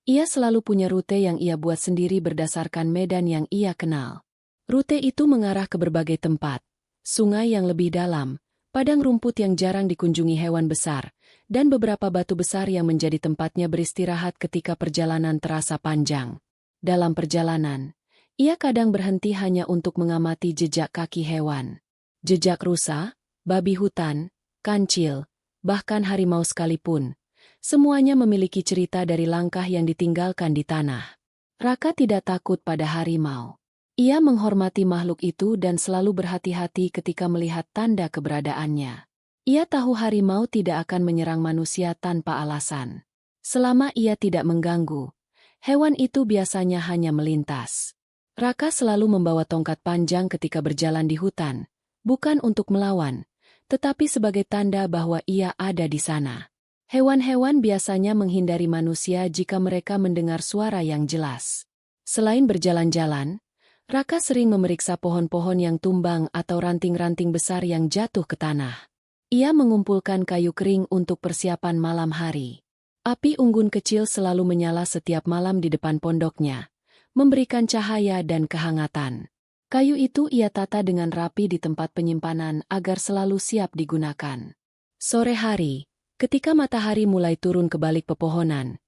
Ia selalu punya rute yang ia buat sendiri berdasarkan medan yang ia kenal. Rute itu mengarah ke berbagai tempat, sungai yang lebih dalam, padang rumput yang jarang dikunjungi hewan besar, dan beberapa batu besar yang menjadi tempatnya beristirahat ketika perjalanan terasa panjang. Dalam perjalanan, ia kadang berhenti hanya untuk mengamati jejak kaki hewan. Jejak rusa, babi hutan, kancil, bahkan harimau sekalipun. Semuanya memiliki cerita dari langkah yang ditinggalkan di tanah. Raka tidak takut pada harimau. Ia menghormati makhluk itu dan selalu berhati-hati ketika melihat tanda keberadaannya. Ia tahu harimau tidak akan menyerang manusia tanpa alasan. Selama ia tidak mengganggu, hewan itu biasanya hanya melintas. Raka selalu membawa tongkat panjang ketika berjalan di hutan, bukan untuk melawan, tetapi sebagai tanda bahwa ia ada di sana. Hewan-hewan biasanya menghindari manusia jika mereka mendengar suara yang jelas. Selain berjalan-jalan, Raka sering memeriksa pohon-pohon yang tumbang atau ranting-ranting besar yang jatuh ke tanah. Ia mengumpulkan kayu kering untuk persiapan malam hari. Api unggun kecil selalu menyala setiap malam di depan pondoknya, memberikan cahaya dan kehangatan. Kayu itu ia tata dengan rapi di tempat penyimpanan agar selalu siap digunakan. Sore hari, ketika matahari mulai turun ke balik pepohonan,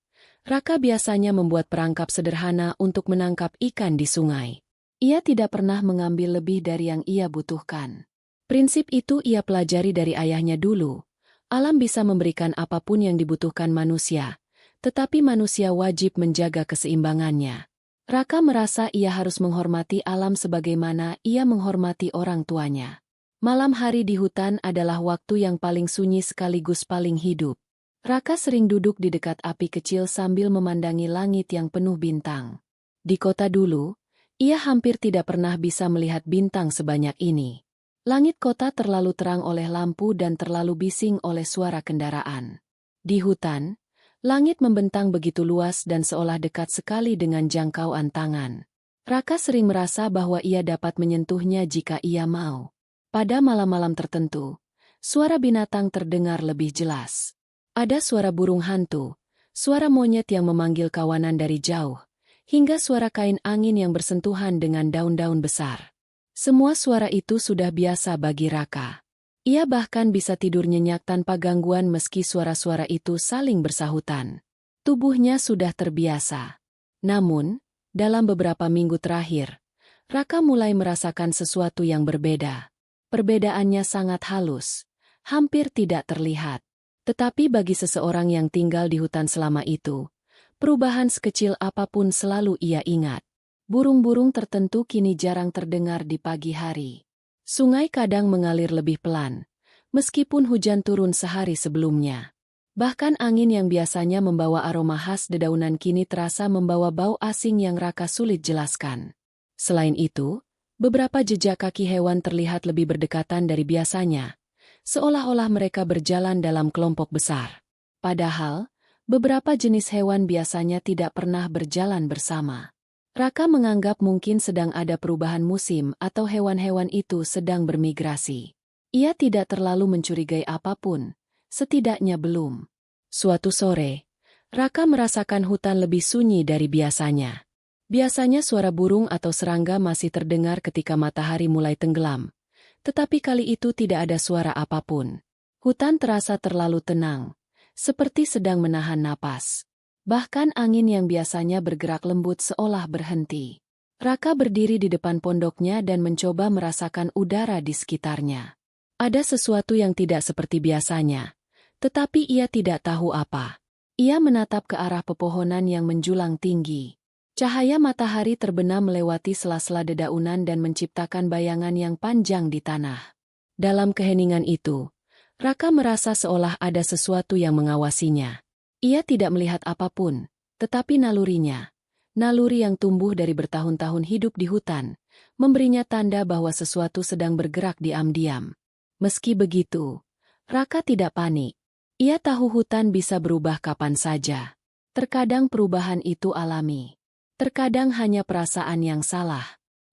Raka biasanya membuat perangkap sederhana untuk menangkap ikan di sungai. Ia tidak pernah mengambil lebih dari yang ia butuhkan. Prinsip itu ia pelajari dari ayahnya dulu. Alam bisa memberikan apapun yang dibutuhkan manusia, tetapi manusia wajib menjaga keseimbangannya. Raka merasa ia harus menghormati alam sebagaimana ia menghormati orang tuanya. Malam hari di hutan adalah waktu yang paling sunyi sekaligus paling hidup. Raka sering duduk di dekat api kecil sambil memandangi langit yang penuh bintang. Di kota dulu, ia hampir tidak pernah bisa melihat bintang sebanyak ini. Langit kota terlalu terang oleh lampu dan terlalu bising oleh suara kendaraan. Di hutan, langit membentang begitu luas dan seolah dekat sekali dengan jangkauan tangan. Raka sering merasa bahwa ia dapat menyentuhnya jika ia mau. Pada malam-malam tertentu, suara binatang terdengar lebih jelas. Ada suara burung hantu, suara monyet yang memanggil kawanan dari jauh, hingga suara kain angin yang bersentuhan dengan daun-daun besar. Semua suara itu sudah biasa bagi Raka. Ia bahkan bisa tidur nyenyak tanpa gangguan meski suara-suara itu saling bersahutan. Tubuhnya sudah terbiasa. Namun, dalam beberapa minggu terakhir, Raka mulai merasakan sesuatu yang berbeda. Perbedaannya sangat halus, hampir tidak terlihat. Tetapi bagi seseorang yang tinggal di hutan selama itu, perubahan sekecil apapun selalu ia ingat. Burung-burung tertentu kini jarang terdengar di pagi hari. Sungai kadang mengalir lebih pelan, meskipun hujan turun sehari sebelumnya. Bahkan angin yang biasanya membawa aroma khas dedaunan kini terasa membawa bau asing yang Raka sulit jelaskan. Selain itu, beberapa jejak kaki hewan terlihat lebih berdekatan dari biasanya, seolah-olah mereka berjalan dalam kelompok besar. Padahal, beberapa jenis hewan biasanya tidak pernah berjalan bersama. Raka menganggap mungkin sedang ada perubahan musim atau hewan-hewan itu sedang bermigrasi. Ia tidak terlalu mencurigai apapun, setidaknya belum. Suatu sore, Raka merasakan hutan lebih sunyi dari biasanya. Biasanya suara burung atau serangga masih terdengar ketika matahari mulai tenggelam, tetapi kali itu tidak ada suara apapun. Hutan terasa terlalu tenang, seperti sedang menahan napas. Bahkan angin yang biasanya bergerak lembut seolah berhenti. Raka berdiri di depan pondoknya dan mencoba merasakan udara di sekitarnya. Ada sesuatu yang tidak seperti biasanya, tetapi ia tidak tahu apa. Ia menatap ke arah pepohonan yang menjulang tinggi. Cahaya matahari terbenam melewati sela-sela dedaunan dan menciptakan bayangan yang panjang di tanah. Dalam keheningan itu, Raka merasa seolah ada sesuatu yang mengawasinya. Ia tidak melihat apapun, tetapi nalurinya, naluri yang tumbuh dari bertahun-tahun hidup di hutan, memberinya tanda bahwa sesuatu sedang bergerak diam-diam. Meski begitu, Raka tidak panik. Ia tahu hutan bisa berubah kapan saja. Terkadang perubahan itu alami. Terkadang hanya perasaan yang salah.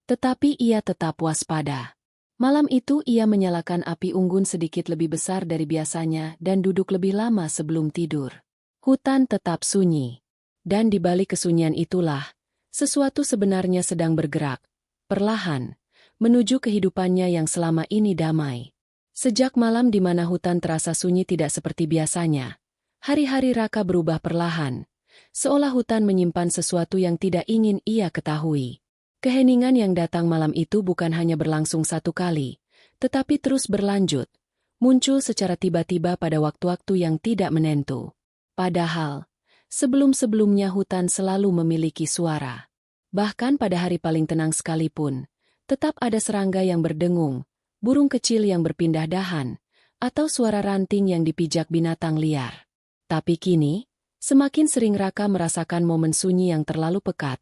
Tetapi ia tetap waspada. Malam itu ia menyalakan api unggun sedikit lebih besar dari biasanya dan duduk lebih lama sebelum tidur. Hutan tetap sunyi. Dan di balik kesunyian itulah, sesuatu sebenarnya sedang bergerak, perlahan, menuju kehidupannya yang selama ini damai. Sejak malam di mana hutan terasa sunyi tidak seperti biasanya, hari-hari Raka berubah perlahan, seolah hutan menyimpan sesuatu yang tidak ingin ia ketahui. Keheningan yang datang malam itu bukan hanya berlangsung satu kali, tetapi terus berlanjut, muncul secara tiba-tiba pada waktu-waktu yang tidak menentu. Padahal, sebelum-sebelumnya hutan selalu memiliki suara. Bahkan pada hari paling tenang sekalipun, tetap ada serangga yang berdengung, burung kecil yang berpindah dahan, atau suara ranting yang dipijak binatang liar. Tapi kini, semakin sering Raka merasakan momen sunyi yang terlalu pekat,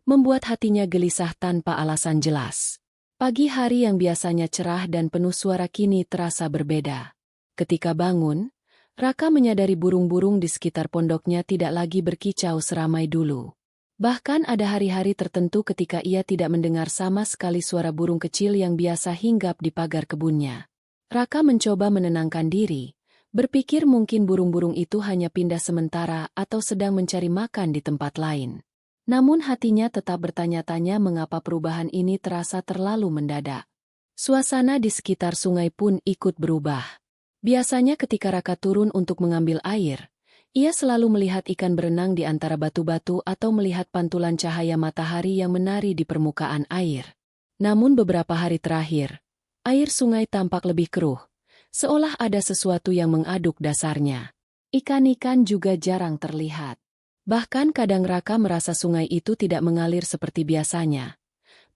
membuat hatinya gelisah tanpa alasan jelas. Pagi hari yang biasanya cerah dan penuh suara kini terasa berbeda. Ketika bangun, Raka menyadari burung-burung di sekitar pondoknya tidak lagi berkicau seramai dulu. Bahkan ada hari-hari tertentu ketika ia tidak mendengar sama sekali suara burung kecil yang biasa hinggap di pagar kebunnya. Raka mencoba menenangkan diri, berpikir mungkin burung-burung itu hanya pindah sementara atau sedang mencari makan di tempat lain. Namun hatinya tetap bertanya-tanya mengapa perubahan ini terasa terlalu mendadak. Suasana di sekitar sungai pun ikut berubah. Biasanya ketika Raka turun untuk mengambil air, ia selalu melihat ikan berenang di antara batu-batu atau melihat pantulan cahaya matahari yang menari di permukaan air. Namun beberapa hari terakhir, air sungai tampak lebih keruh, seolah ada sesuatu yang mengaduk dasarnya. Ikan-ikan juga jarang terlihat. Bahkan kadang Raka merasa sungai itu tidak mengalir seperti biasanya.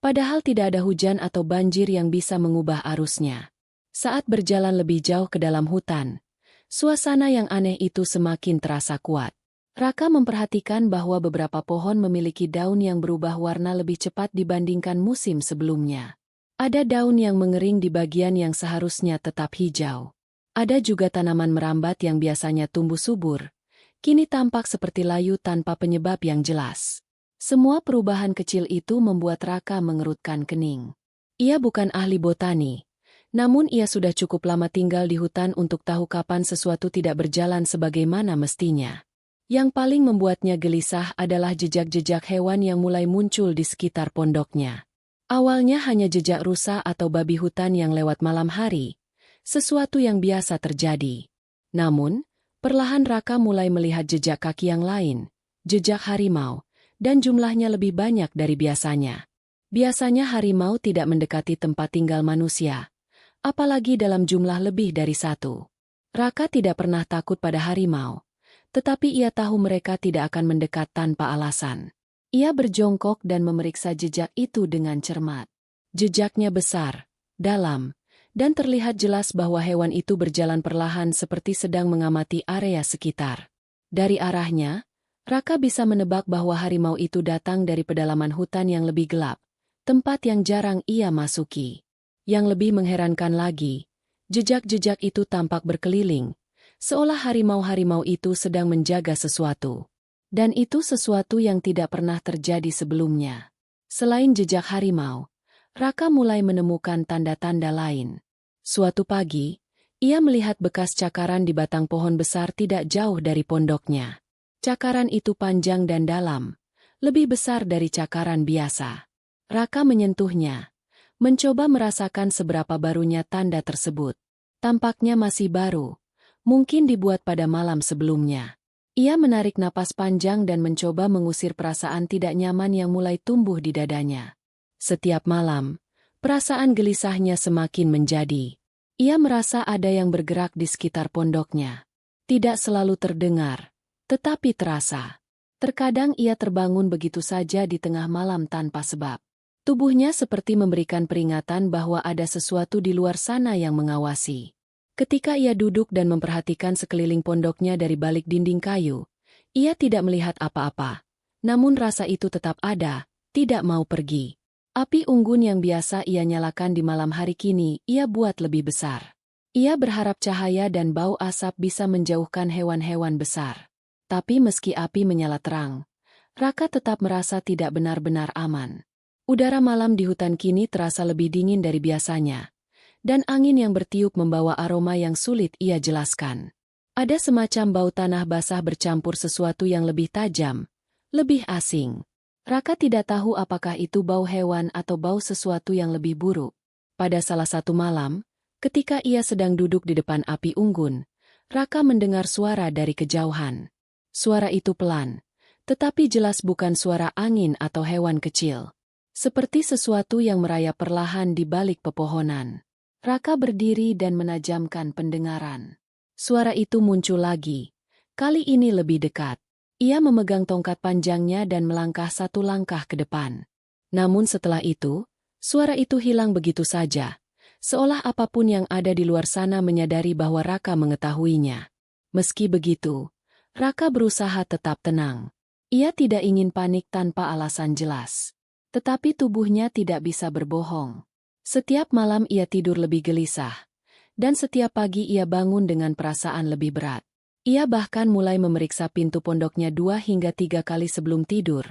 Padahal tidak ada hujan atau banjir yang bisa mengubah arusnya. Saat berjalan lebih jauh ke dalam hutan, suasana yang aneh itu semakin terasa kuat. Raka memperhatikan bahwa beberapa pohon memiliki daun yang berubah warna lebih cepat dibandingkan musim sebelumnya. Ada daun yang mengering di bagian yang seharusnya tetap hijau. Ada juga tanaman merambat yang biasanya tumbuh subur, kini tampak seperti layu tanpa penyebab yang jelas. Semua perubahan kecil itu membuat Raka mengerutkan kening. Ia bukan ahli botani, namun ia sudah cukup lama tinggal di hutan untuk tahu kapan sesuatu tidak berjalan sebagaimana mestinya. Yang paling membuatnya gelisah adalah jejak-jejak hewan yang mulai muncul di sekitar pondoknya. Awalnya hanya jejak rusa atau babi hutan yang lewat malam hari, sesuatu yang biasa terjadi. Namun, perlahan Raka mulai melihat jejak kaki yang lain, jejak harimau, dan jumlahnya lebih banyak dari biasanya. Biasanya harimau tidak mendekati tempat tinggal manusia, apalagi dalam jumlah lebih dari satu. Raka tidak pernah takut pada harimau, tetapi ia tahu mereka tidak akan mendekat tanpa alasan. Ia berjongkok dan memeriksa jejak itu dengan cermat. Jejaknya besar, dalam, dan terlihat jelas bahwa hewan itu berjalan perlahan seperti sedang mengamati area sekitar. Dari arahnya, Raka bisa menebak bahwa harimau itu datang dari pedalaman hutan yang lebih gelap, tempat yang jarang ia masuki. Yang lebih mengherankan lagi, jejak-jejak itu tampak berkeliling, seolah harimau-harimau itu sedang menjaga sesuatu. Dan itu sesuatu yang tidak pernah terjadi sebelumnya. Selain jejak harimau, Raka mulai menemukan tanda-tanda lain. Suatu pagi, ia melihat bekas cakaran di batang pohon besar tidak jauh dari pondoknya. Cakaran itu panjang dan dalam, lebih besar dari cakaran biasa. Raka menyentuhnya, mencoba merasakan seberapa barunya tanda tersebut. Tampaknya masih baru, mungkin dibuat pada malam sebelumnya. Ia menarik napas panjang dan mencoba mengusir perasaan tidak nyaman yang mulai tumbuh di dadanya. Setiap malam, perasaan gelisahnya semakin menjadi. Ia merasa ada yang bergerak di sekitar pondoknya. Tidak selalu terdengar, tetapi terasa. Terkadang ia terbangun begitu saja di tengah malam tanpa sebab. Tubuhnya seperti memberikan peringatan bahwa ada sesuatu di luar sana yang mengawasi. Ketika ia duduk dan memperhatikan sekeliling pondoknya dari balik dinding kayu, ia tidak melihat apa-apa. Namun rasa itu tetap ada, tidak mau pergi. Api unggun yang biasa ia nyalakan di malam hari kini, ia buat lebih besar. Ia berharap cahaya dan bau asap bisa menjauhkan hewan-hewan besar. Tapi meski api menyala terang, Raka tetap merasa tidak benar-benar aman. Udara malam di hutan kini terasa lebih dingin dari biasanya. Dan angin yang bertiup membawa aroma yang sulit ia jelaskan. Ada semacam bau tanah basah bercampur sesuatu yang lebih tajam, lebih asing. Raka tidak tahu apakah itu bau hewan atau bau sesuatu yang lebih buruk. Pada salah satu malam, ketika ia sedang duduk di depan api unggun, Raka mendengar suara dari kejauhan. Suara itu pelan, tetapi jelas bukan suara angin atau hewan kecil. Seperti sesuatu yang merayap perlahan di balik pepohonan. Raka berdiri dan menajamkan pendengaran. Suara itu muncul lagi. Kali ini lebih dekat. Ia memegang tongkat panjangnya dan melangkah satu langkah ke depan. Namun setelah itu, suara itu hilang begitu saja. Seolah apapun yang ada di luar sana menyadari bahwa Raka mengetahuinya. Meski begitu, Raka berusaha tetap tenang. Ia tidak ingin panik tanpa alasan jelas. Tetapi tubuhnya tidak bisa berbohong. Setiap malam ia tidur lebih gelisah, dan setiap pagi ia bangun dengan perasaan lebih berat. Ia bahkan mulai memeriksa pintu pondoknya 2 hingga 3 kali sebelum tidur,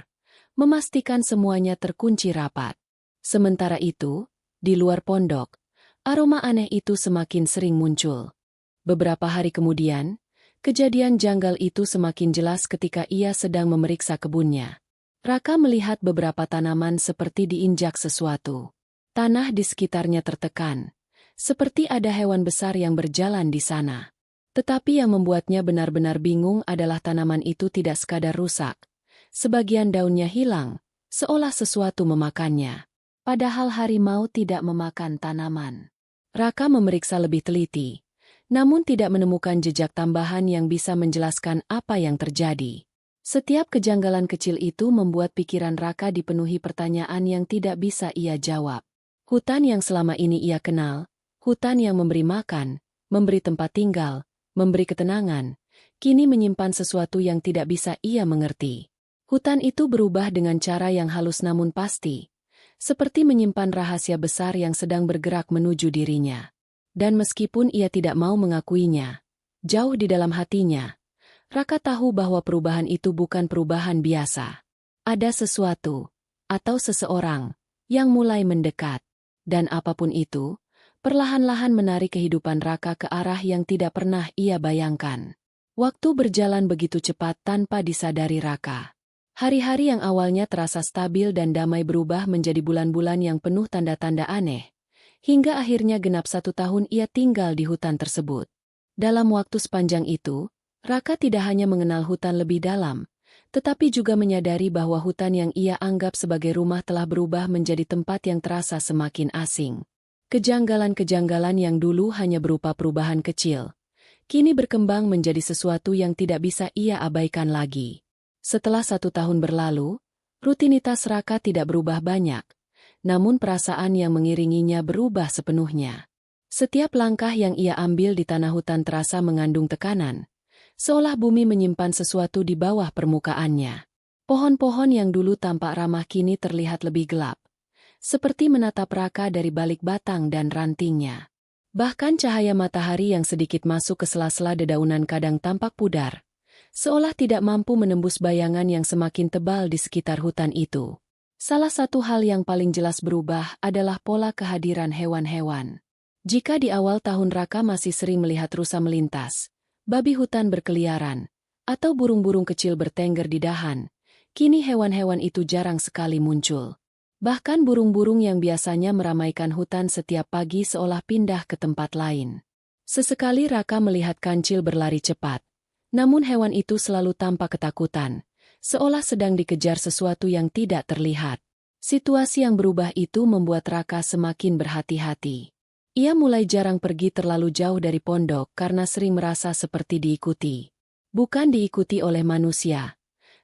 memastikan semuanya terkunci rapat. Sementara itu, di luar pondok, aroma aneh itu semakin sering muncul. Beberapa hari kemudian, kejadian janggal itu semakin jelas ketika ia sedang memeriksa kebunnya. Raka melihat beberapa tanaman seperti diinjak sesuatu. Tanah di sekitarnya tertekan, seperti ada hewan besar yang berjalan di sana. Tetapi yang membuatnya benar-benar bingung adalah tanaman itu tidak sekadar rusak. Sebagian daunnya hilang, seolah sesuatu memakannya. Padahal harimau tidak memakan tanaman. Raka memeriksa lebih teliti, namun tidak menemukan jejak tambahan yang bisa menjelaskan apa yang terjadi. Setiap kejanggalan kecil itu membuat pikiran Raka dipenuhi pertanyaan yang tidak bisa ia jawab. Hutan yang selama ini ia kenal, hutan yang memberi makan, memberi tempat tinggal, memberi ketenangan, kini menyimpan sesuatu yang tidak bisa ia mengerti. Hutan itu berubah dengan cara yang halus namun pasti, seperti menyimpan rahasia besar yang sedang bergerak menuju dirinya. Dan meskipun ia tidak mau mengakuinya, jauh di dalam hatinya, Raka tahu bahwa perubahan itu bukan perubahan biasa. Ada sesuatu, atau seseorang, yang mulai mendekat. Dan apapun itu, perlahan-lahan menarik kehidupan Raka ke arah yang tidak pernah ia bayangkan. Waktu berjalan begitu cepat tanpa disadari Raka. Hari-hari yang awalnya terasa stabil dan damai berubah menjadi bulan-bulan yang penuh tanda-tanda aneh. Hingga akhirnya genap 1 tahun ia tinggal di hutan tersebut. Dalam waktu sepanjang itu, Raka tidak hanya mengenal hutan lebih dalam, tetapi juga menyadari bahwa hutan yang ia anggap sebagai rumah telah berubah menjadi tempat yang terasa semakin asing. Kejanggalan-kejanggalan yang dulu hanya berupa perubahan kecil, kini berkembang menjadi sesuatu yang tidak bisa ia abaikan lagi. Setelah 1 tahun berlalu, rutinitas Raka tidak berubah banyak, namun perasaan yang mengiringinya berubah sepenuhnya. Setiap langkah yang ia ambil di tanah hutan terasa mengandung tekanan, seolah bumi menyimpan sesuatu di bawah permukaannya. Pohon-pohon yang dulu tampak ramah kini terlihat lebih gelap, seperti menatap Raka dari balik batang dan rantingnya. Bahkan cahaya matahari yang sedikit masuk ke sela-sela dedaunan kadang tampak pudar, seolah tidak mampu menembus bayangan yang semakin tebal di sekitar hutan itu. Salah satu hal yang paling jelas berubah adalah pola kehadiran hewan-hewan. Jika di awal tahun Raka masih sering melihat rusa melintas, babi hutan berkeliaran, atau burung-burung kecil bertengger di dahan, kini hewan-hewan itu jarang sekali muncul. Bahkan burung-burung yang biasanya meramaikan hutan setiap pagi seolah pindah ke tempat lain. Sesekali Raka melihat kancil berlari cepat, Namun hewan itu selalu tampak ketakutan, seolah sedang dikejar sesuatu yang tidak terlihat. Situasi yang berubah itu membuat Raka semakin berhati-hati. Ia mulai jarang pergi terlalu jauh dari pondok karena sering merasa seperti diikuti. Bukan diikuti oleh manusia,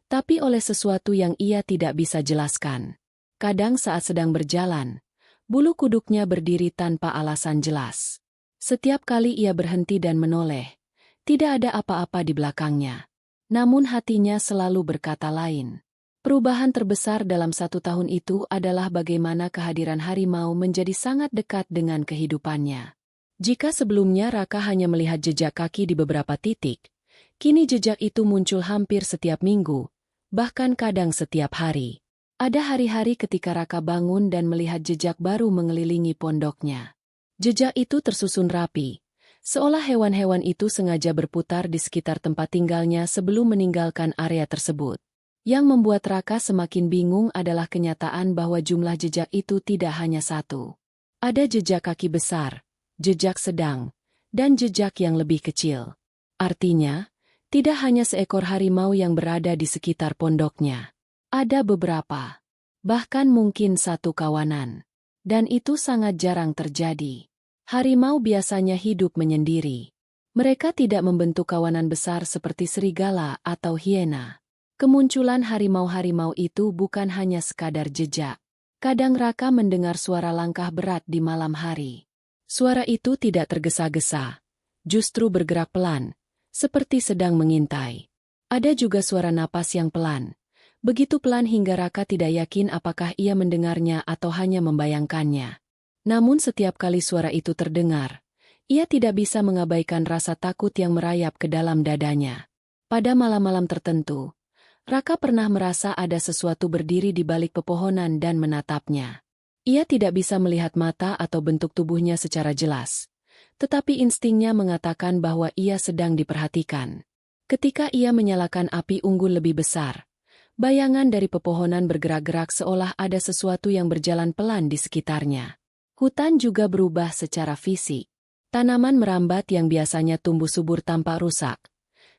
tapi oleh sesuatu yang ia tidak bisa jelaskan. Kadang saat sedang berjalan, bulu kuduknya berdiri tanpa alasan jelas. Setiap kali ia berhenti dan menoleh, tidak ada apa-apa di belakangnya. Namun hatinya selalu berkata lain. Perubahan terbesar dalam 1 tahun itu adalah bagaimana kehadiran harimau menjadi sangat dekat dengan kehidupannya. Jika sebelumnya Raka hanya melihat jejak kaki di beberapa titik, kini jejak itu muncul hampir setiap minggu, bahkan kadang setiap hari. Ada hari-hari ketika Raka bangun dan melihat jejak baru mengelilingi pondoknya. Jejak itu tersusun rapi, seolah hewan-hewan itu sengaja berputar di sekitar tempat tinggalnya sebelum meninggalkan area tersebut. Yang membuat Raka semakin bingung adalah kenyataan bahwa jumlah jejak itu tidak hanya satu. Ada jejak kaki besar, jejak sedang, dan jejak yang lebih kecil. Artinya, tidak hanya seekor harimau yang berada di sekitar pondoknya. Ada beberapa, bahkan mungkin satu kawanan. Dan itu sangat jarang terjadi. Harimau biasanya hidup menyendiri. Mereka tidak membentuk kawanan besar seperti serigala atau hiena. Kemunculan harimau-harimau itu bukan hanya sekadar jejak. Kadang Raka mendengar suara langkah berat di malam hari. Suara itu tidak tergesa-gesa, justru bergerak pelan, seperti sedang mengintai. Ada juga suara napas yang pelan. Begitu pelan hingga Raka tidak yakin apakah ia mendengarnya atau hanya membayangkannya. Namun setiap kali suara itu terdengar, ia tidak bisa mengabaikan rasa takut yang merayap ke dalam dadanya. Pada malam-malam tertentu, Raka pernah merasa ada sesuatu berdiri di balik pepohonan dan menatapnya. Ia tidak bisa melihat mata atau bentuk tubuhnya secara jelas, tetapi instingnya mengatakan bahwa ia sedang diperhatikan. Ketika ia menyalakan api unggun lebih besar, bayangan dari pepohonan bergerak-gerak seolah ada sesuatu yang berjalan pelan di sekitarnya. Hutan juga berubah secara fisik. Tanaman merambat yang biasanya tumbuh subur tampak rusak,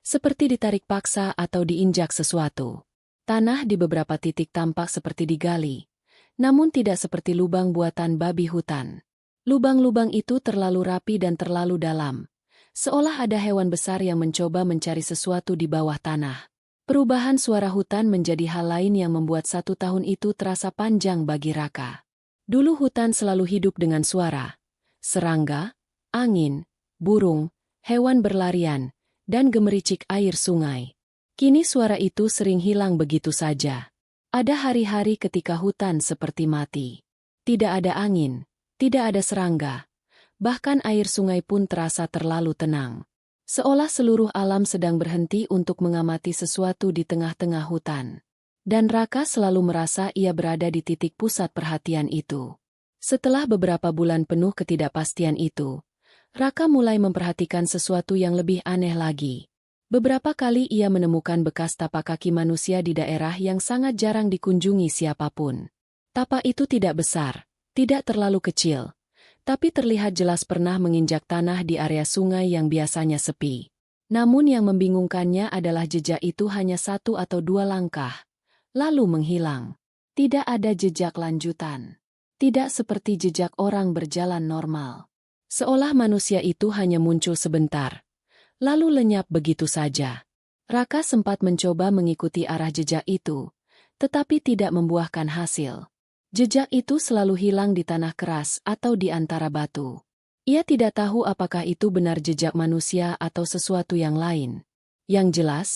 seperti ditarik paksa atau diinjak sesuatu. Tanah di beberapa titik tampak seperti digali, namun tidak seperti lubang buatan babi hutan. Lubang-lubang itu terlalu rapi dan terlalu dalam, seolah ada hewan besar yang mencoba mencari sesuatu di bawah tanah. Perubahan suara hutan menjadi hal lain yang membuat 1 tahun itu terasa panjang bagi Raka. Dulu hutan selalu hidup dengan suara, serangga, angin, burung, hewan berlarian, dan gemericik air sungai. Kini suara itu sering hilang begitu saja. Ada hari-hari ketika hutan seperti mati. Tidak ada angin, tidak ada serangga, bahkan air sungai pun terasa terlalu tenang. Seolah seluruh alam sedang berhenti untuk mengamati sesuatu di tengah-tengah hutan. Dan Raka selalu merasa ia berada di titik pusat perhatian itu. Setelah beberapa bulan penuh ketidakpastian itu, Raka mulai memperhatikan sesuatu yang lebih aneh lagi. Beberapa kali ia menemukan bekas tapak kaki manusia di daerah yang sangat jarang dikunjungi siapapun. Tapak itu tidak besar, tidak terlalu kecil, tapi terlihat jelas pernah menginjak tanah di area sungai yang biasanya sepi. Namun yang membingungkannya adalah jejak itu hanya 1 atau 2 langkah, lalu menghilang. Tidak ada jejak lanjutan. Tidak seperti jejak orang berjalan normal. Seolah manusia itu hanya muncul sebentar, lalu lenyap begitu saja. Raka sempat mencoba mengikuti arah jejak itu, tetapi tidak membuahkan hasil. Jejak itu selalu hilang di tanah keras atau di antara batu. Ia tidak tahu apakah itu benar jejak manusia atau sesuatu yang lain. Yang jelas,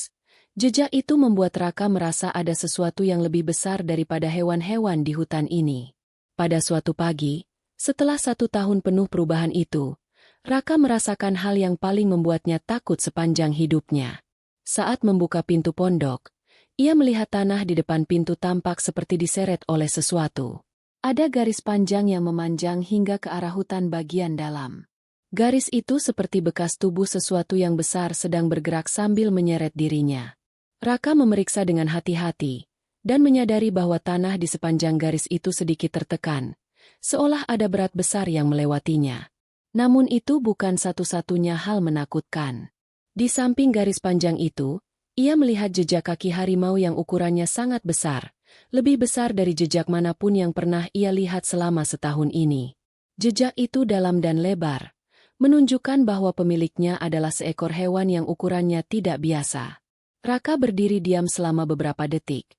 jejak itu membuat Raka merasa ada sesuatu yang lebih besar daripada hewan-hewan di hutan ini. Pada suatu pagi, setelah 1 tahun penuh perubahan itu, Raka merasakan hal yang paling membuatnya takut sepanjang hidupnya. Saat membuka pintu pondok, ia melihat tanah di depan pintu tampak seperti diseret oleh sesuatu. Ada garis panjang yang memanjang hingga ke arah hutan bagian dalam. Garis itu seperti bekas tubuh sesuatu yang besar sedang bergerak sambil menyeret dirinya. Raka memeriksa dengan hati-hati, dan menyadari bahwa tanah di sepanjang garis itu sedikit tertekan, seolah ada berat besar yang melewatinya. Namun itu bukan satu-satunya hal menakutkan. Di samping garis panjang itu, ia melihat jejak kaki harimau yang ukurannya sangat besar, lebih besar dari jejak manapun yang pernah ia lihat selama setahun ini. Jejak itu dalam dan lebar, menunjukkan bahwa pemiliknya adalah seekor hewan yang ukurannya tidak biasa. Raka berdiri diam selama beberapa detik,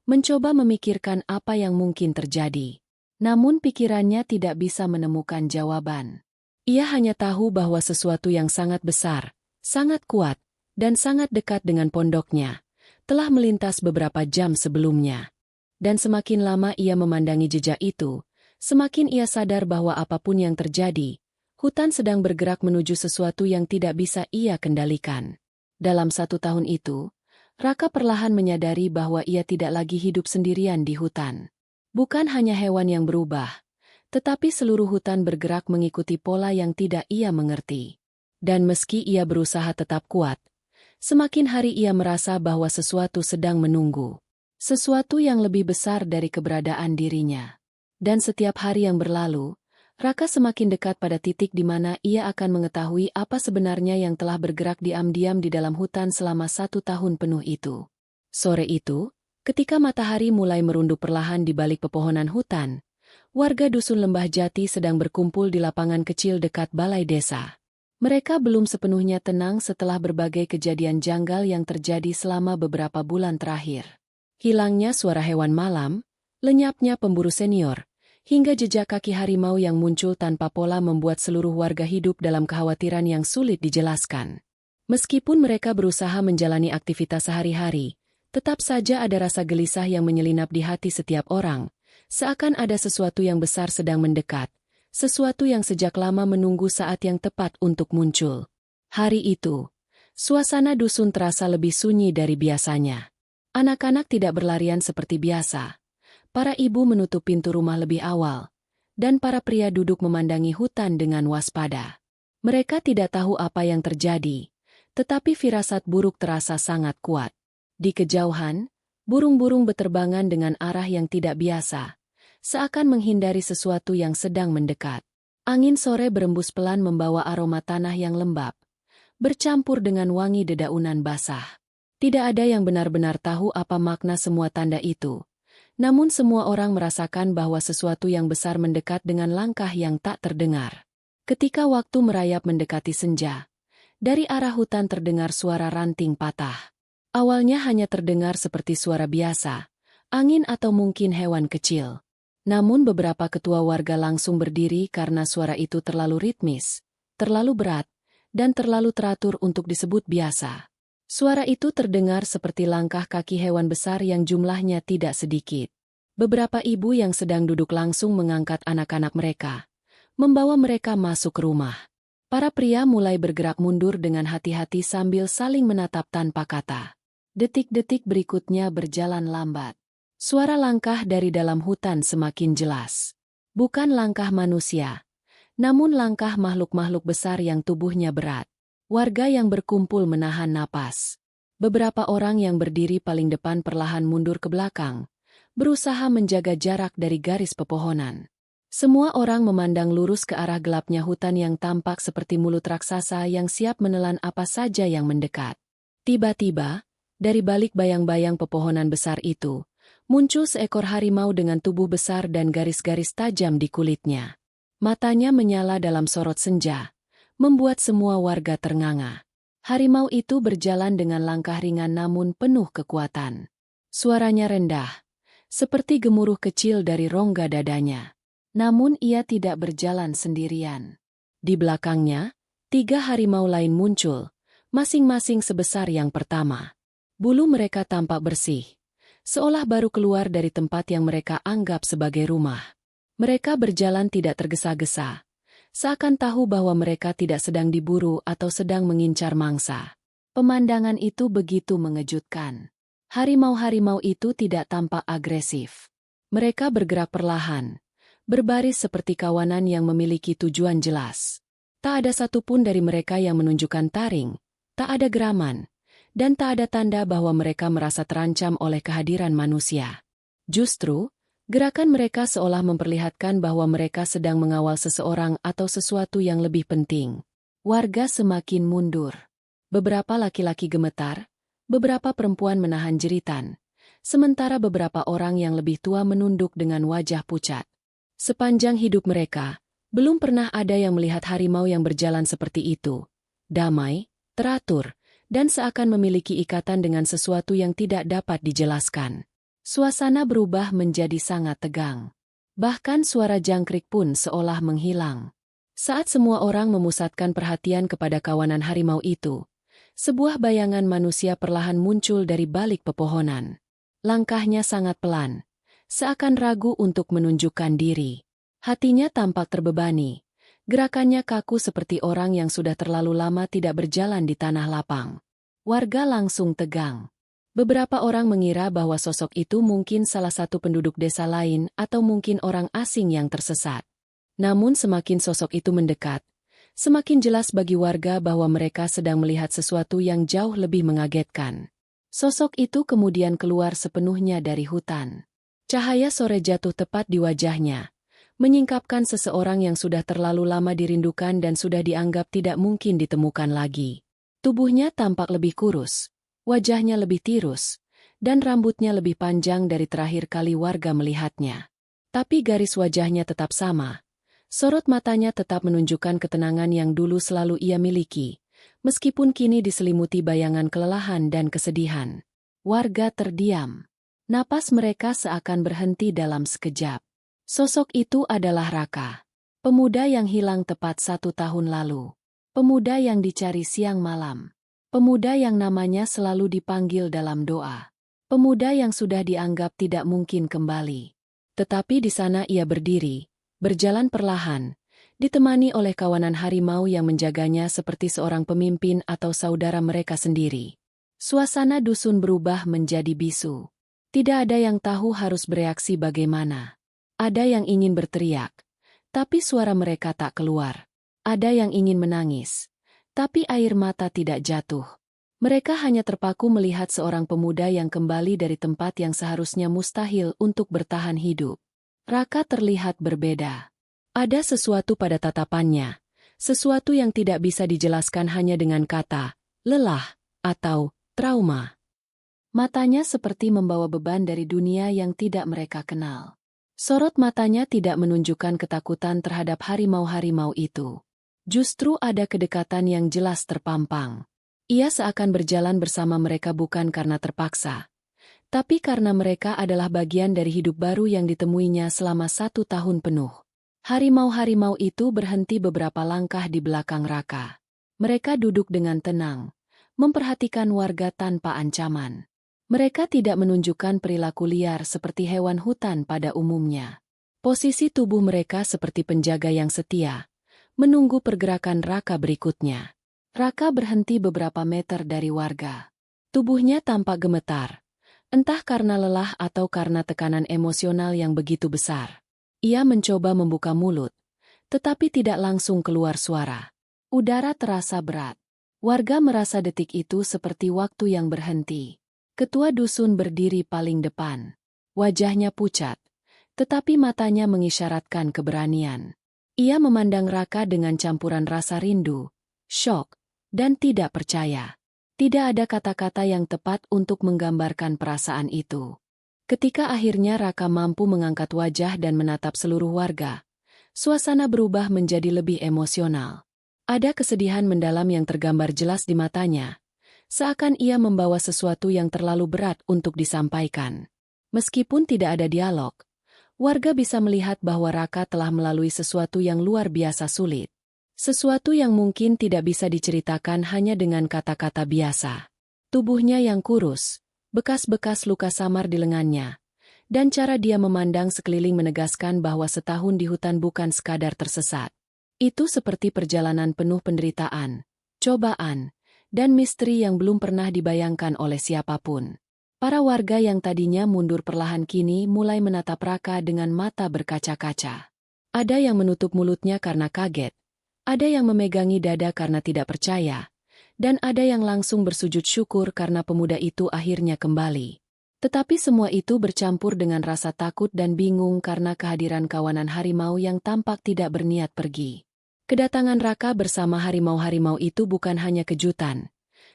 mencoba memikirkan apa yang mungkin terjadi. Namun pikirannya tidak bisa menemukan jawaban. Ia hanya tahu bahwa sesuatu yang sangat besar, sangat kuat, dan sangat dekat dengan pondoknya, telah melintas beberapa jam sebelumnya. Dan semakin lama ia memandangi jejak itu, semakin ia sadar bahwa apapun yang terjadi, hutan sedang bergerak menuju sesuatu yang tidak bisa ia kendalikan. Dalam 1 tahun itu, Raka perlahan menyadari bahwa ia tidak lagi hidup sendirian di hutan. Bukan hanya hewan yang berubah, tetapi seluruh hutan bergerak mengikuti pola yang tidak ia mengerti. Dan meski ia berusaha tetap kuat, semakin hari ia merasa bahwa sesuatu sedang menunggu. Sesuatu yang lebih besar dari keberadaan dirinya. Dan setiap hari yang berlalu, Raka semakin dekat pada titik di mana ia akan mengetahui apa sebenarnya yang telah bergerak diam-diam di dalam hutan selama 1 tahun penuh itu. Sore itu, ketika matahari mulai merundup perlahan di balik pepohonan hutan, warga dusun Lembah Jati sedang berkumpul di lapangan kecil dekat balai desa. Mereka belum sepenuhnya tenang setelah berbagai kejadian janggal yang terjadi selama beberapa bulan terakhir. Hilangnya suara hewan malam, lenyapnya pemburu senior, hingga jejak kaki harimau yang muncul tanpa pola membuat seluruh warga hidup dalam kekhawatiran yang sulit dijelaskan. Meskipun mereka berusaha menjalani aktivitas sehari-hari, tetap saja ada rasa gelisah yang menyelinap di hati setiap orang, seakan ada sesuatu yang besar sedang mendekat, sesuatu yang sejak lama menunggu saat yang tepat untuk muncul. Hari itu, suasana dusun terasa lebih sunyi dari biasanya. Anak-anak tidak berlarian seperti biasa. Para ibu menutup pintu rumah lebih awal, dan para pria duduk memandangi hutan dengan waspada. Mereka tidak tahu apa yang terjadi, tetapi firasat buruk terasa sangat kuat. Di kejauhan, burung-burung beterbangan dengan arah yang tidak biasa, seakan menghindari sesuatu yang sedang mendekat. Angin sore berembus pelan membawa aroma tanah yang lembab, bercampur dengan wangi dedaunan basah. Tidak ada yang benar-benar tahu apa makna semua tanda itu. Namun semua orang merasakan bahwa sesuatu yang besar mendekat dengan langkah yang tak terdengar. Ketika waktu merayap mendekati senja, dari arah hutan terdengar suara ranting patah. Awalnya hanya terdengar seperti suara biasa, angin atau mungkin hewan kecil. Namun beberapa ketua warga langsung berdiri karena suara itu terlalu ritmis, terlalu berat, dan terlalu teratur untuk disebut biasa. Suara itu terdengar seperti langkah kaki hewan besar yang jumlahnya tidak sedikit. Beberapa ibu yang sedang duduk langsung mengangkat anak-anak mereka, membawa mereka masuk ke rumah. Para pria mulai bergerak mundur dengan hati-hati sambil saling menatap tanpa kata. Detik-detik berikutnya berjalan lambat. Suara langkah dari dalam hutan semakin jelas. Bukan langkah manusia, namun langkah makhluk-makhluk besar yang tubuhnya berat. Warga yang berkumpul menahan napas. Beberapa orang yang berdiri paling depan perlahan mundur ke belakang, berusaha menjaga jarak dari garis pepohonan. Semua orang memandang lurus ke arah gelapnya hutan yang tampak seperti mulut raksasa yang siap menelan apa saja yang mendekat. Tiba-tiba, dari balik bayang-bayang pepohonan besar itu, muncul seekor harimau dengan tubuh besar dan garis-garis tajam di kulitnya. Matanya menyala dalam sorot senja, membuat semua warga ternganga. Harimau itu berjalan dengan langkah ringan namun penuh kekuatan. Suaranya rendah, seperti gemuruh kecil dari rongga dadanya. Namun ia tidak berjalan sendirian. Di belakangnya, 3 harimau lain muncul, masing-masing sebesar yang pertama. Bulu mereka tampak bersih, seolah baru keluar dari tempat yang mereka anggap sebagai rumah. Mereka berjalan tidak tergesa-gesa, seakan tahu bahwa mereka tidak sedang diburu atau sedang mengincar mangsa. Pemandangan itu begitu mengejutkan. Harimau-harimau itu tidak tampak agresif. Mereka bergerak perlahan, berbaris seperti kawanan yang memiliki tujuan jelas. Tak ada satupun dari mereka yang menunjukkan taring, tak ada geraman, dan tak ada tanda bahwa mereka merasa terancam oleh kehadiran manusia. Justru, gerakan mereka seolah memperlihatkan bahwa mereka sedang mengawal seseorang atau sesuatu yang lebih penting. Warga semakin mundur. Beberapa laki-laki gemetar, beberapa perempuan menahan jeritan, sementara beberapa orang yang lebih tua menunduk dengan wajah pucat. Sepanjang hidup mereka, belum pernah ada yang melihat harimau yang berjalan seperti itu. Damai, teratur, dan seakan memiliki ikatan dengan sesuatu yang tidak dapat dijelaskan. Suasana berubah menjadi sangat tegang. Bahkan suara jangkrik pun seolah menghilang. Saat semua orang memusatkan perhatian kepada kawanan harimau itu, sebuah bayangan manusia perlahan muncul dari balik pepohonan. Langkahnya sangat pelan, seakan ragu untuk menunjukkan diri. Hatinya tampak terbebani. Gerakannya kaku seperti orang yang sudah terlalu lama tidak berjalan di tanah lapang. Warga langsung tegang. Beberapa orang mengira bahwa sosok itu mungkin salah satu penduduk desa lain atau mungkin orang asing yang tersesat. Namun semakin sosok itu mendekat, semakin jelas bagi warga bahwa mereka sedang melihat sesuatu yang jauh lebih mengagetkan. Sosok itu kemudian keluar sepenuhnya dari hutan. Cahaya sore jatuh tepat di wajahnya, menyingkapkan seseorang yang sudah terlalu lama dirindukan dan sudah dianggap tidak mungkin ditemukan lagi. Tubuhnya tampak lebih kurus, wajahnya lebih tirus, dan rambutnya lebih panjang dari terakhir kali warga melihatnya. Tapi garis wajahnya tetap sama. Sorot matanya tetap menunjukkan ketenangan yang dulu selalu ia miliki, meskipun kini diselimuti bayangan kelelahan dan kesedihan. Warga terdiam. Napas mereka seakan berhenti dalam sekejap. Sosok itu adalah Raka, pemuda yang hilang tepat 1 tahun lalu. Pemuda yang dicari siang malam. Pemuda yang namanya selalu dipanggil dalam doa. Pemuda yang sudah dianggap tidak mungkin kembali. Tetapi di sana ia berdiri, berjalan perlahan, ditemani oleh kawanan harimau yang menjaganya seperti seorang pemimpin atau saudara mereka sendiri. Suasana dusun berubah menjadi bisu. Tidak ada yang tahu harus bereaksi bagaimana. Ada yang ingin berteriak, tapi suara mereka tak keluar. Ada yang ingin menangis, tapi air mata tidak jatuh. Mereka hanya terpaku melihat seorang pemuda yang kembali dari tempat yang seharusnya mustahil untuk bertahan hidup. Raka terlihat berbeda. Ada sesuatu pada tatapannya, sesuatu yang tidak bisa dijelaskan hanya dengan kata, lelah, atau trauma. Matanya seperti membawa beban dari dunia yang tidak mereka kenal. Sorot matanya tidak menunjukkan ketakutan terhadap harimau-harimau itu. Justru ada kedekatan yang jelas terpampang. Ia seakan berjalan bersama mereka bukan karena terpaksa, tapi karena mereka adalah bagian dari hidup baru yang ditemuinya selama 1 tahun penuh. Harimau-harimau itu berhenti beberapa langkah di belakang Raka. Mereka duduk dengan tenang, memperhatikan warga tanpa ancaman. Mereka tidak menunjukkan perilaku liar seperti hewan hutan pada umumnya. Posisi tubuh mereka seperti penjaga yang setia, menunggu pergerakan Raka berikutnya. Raka berhenti beberapa meter dari warga. Tubuhnya tampak gemetar, entah karena lelah atau karena tekanan emosional yang begitu besar. Ia mencoba membuka mulut, tetapi tidak langsung keluar suara. Udara terasa berat. Warga merasa detik itu seperti waktu yang berhenti. Ketua dusun berdiri paling depan. Wajahnya pucat, tetapi matanya mengisyaratkan keberanian. Ia memandang Raka dengan campuran rasa rindu, syok, dan tidak percaya. Tidak ada kata-kata yang tepat untuk menggambarkan perasaan itu. Ketika akhirnya Raka mampu mengangkat wajah dan menatap seluruh warga, suasana berubah menjadi lebih emosional. Ada kesedihan mendalam yang tergambar jelas di matanya, seakan ia membawa sesuatu yang terlalu berat untuk disampaikan. Meskipun tidak ada dialog, warga bisa melihat bahwa Raka telah melalui sesuatu yang luar biasa sulit. Sesuatu yang mungkin tidak bisa diceritakan hanya dengan kata-kata biasa. Tubuhnya yang kurus, bekas-bekas luka samar di lengannya, dan cara dia memandang sekeliling menegaskan bahwa setahun di hutan bukan sekadar tersesat. Itu seperti perjalanan penuh penderitaan, cobaan, dan misteri yang belum pernah dibayangkan oleh siapapun. Para warga yang tadinya mundur perlahan kini mulai menatap Raka dengan mata berkaca-kaca. Ada yang menutup mulutnya karena kaget, ada yang memegangi dada karena tidak percaya, dan ada yang langsung bersujud syukur karena pemuda itu akhirnya kembali. Tetapi semua itu bercampur dengan rasa takut dan bingung karena kehadiran kawanan harimau yang tampak tidak berniat pergi. Kedatangan Raka bersama harimau-harimau itu bukan hanya kejutan,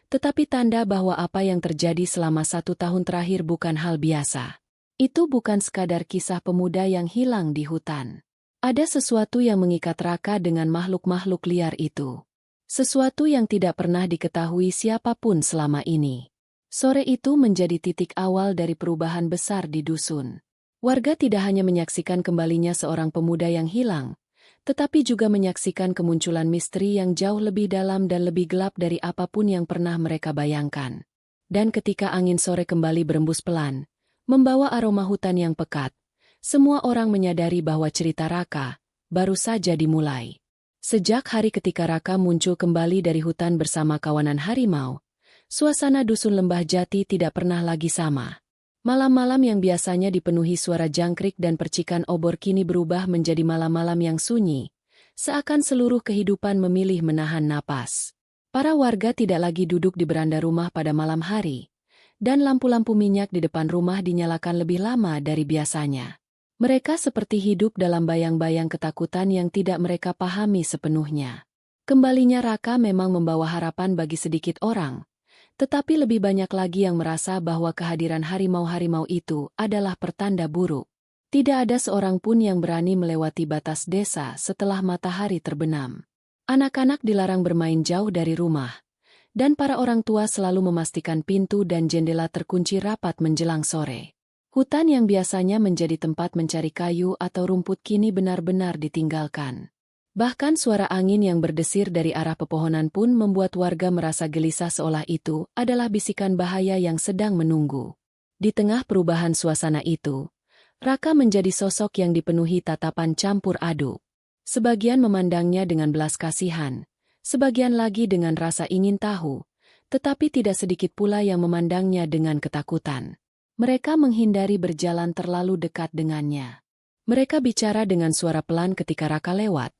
tetapi tanda bahwa apa yang terjadi selama 1 tahun terakhir bukan hal biasa. Itu bukan sekadar kisah pemuda yang hilang di hutan. Ada sesuatu yang mengikat Raka dengan makhluk-makhluk liar itu. Sesuatu yang tidak pernah diketahui siapapun selama ini. Sore itu menjadi titik awal dari perubahan besar di dusun. Warga tidak hanya menyaksikan kembalinya seorang pemuda yang hilang, tetapi juga menyaksikan kemunculan misteri yang jauh lebih dalam dan lebih gelap dari apapun yang pernah mereka bayangkan. Dan ketika angin sore kembali berembus pelan, membawa aroma hutan yang pekat, semua orang menyadari bahwa cerita Raka baru saja dimulai. Sejak hari ketika Raka muncul kembali dari hutan bersama kawanan harimau, suasana dusun Lembah Jati tidak pernah lagi sama. Malam-malam yang biasanya dipenuhi suara jangkrik dan percikan obor kini berubah menjadi malam-malam yang sunyi, seakan seluruh kehidupan memilih menahan napas. Para warga tidak lagi duduk di beranda rumah pada malam hari, dan lampu-lampu minyak di depan rumah dinyalakan lebih lama dari biasanya. Mereka seperti hidup dalam bayang-bayang ketakutan yang tidak mereka pahami sepenuhnya. Kembalinya Raka memang membawa harapan bagi sedikit orang, tetapi lebih banyak lagi yang merasa bahwa kehadiran harimau-harimau itu adalah pertanda buruk. Tidak ada seorang pun yang berani melewati batas desa setelah matahari terbenam. Anak-anak dilarang bermain jauh dari rumah, dan para orang tua selalu memastikan pintu dan jendela terkunci rapat menjelang sore. Hutan yang biasanya menjadi tempat mencari kayu atau rumput kini benar-benar ditinggalkan. Bahkan suara angin yang berdesir dari arah pepohonan pun membuat warga merasa gelisah seolah itu adalah bisikan bahaya yang sedang menunggu. Di tengah perubahan suasana itu, Raka menjadi sosok yang dipenuhi tatapan campur aduk. Sebagian memandangnya dengan belas kasihan, sebagian lagi dengan rasa ingin tahu, tetapi tidak sedikit pula yang memandangnya dengan ketakutan. Mereka menghindari berjalan terlalu dekat dengannya. Mereka bicara dengan suara pelan ketika Raka lewat,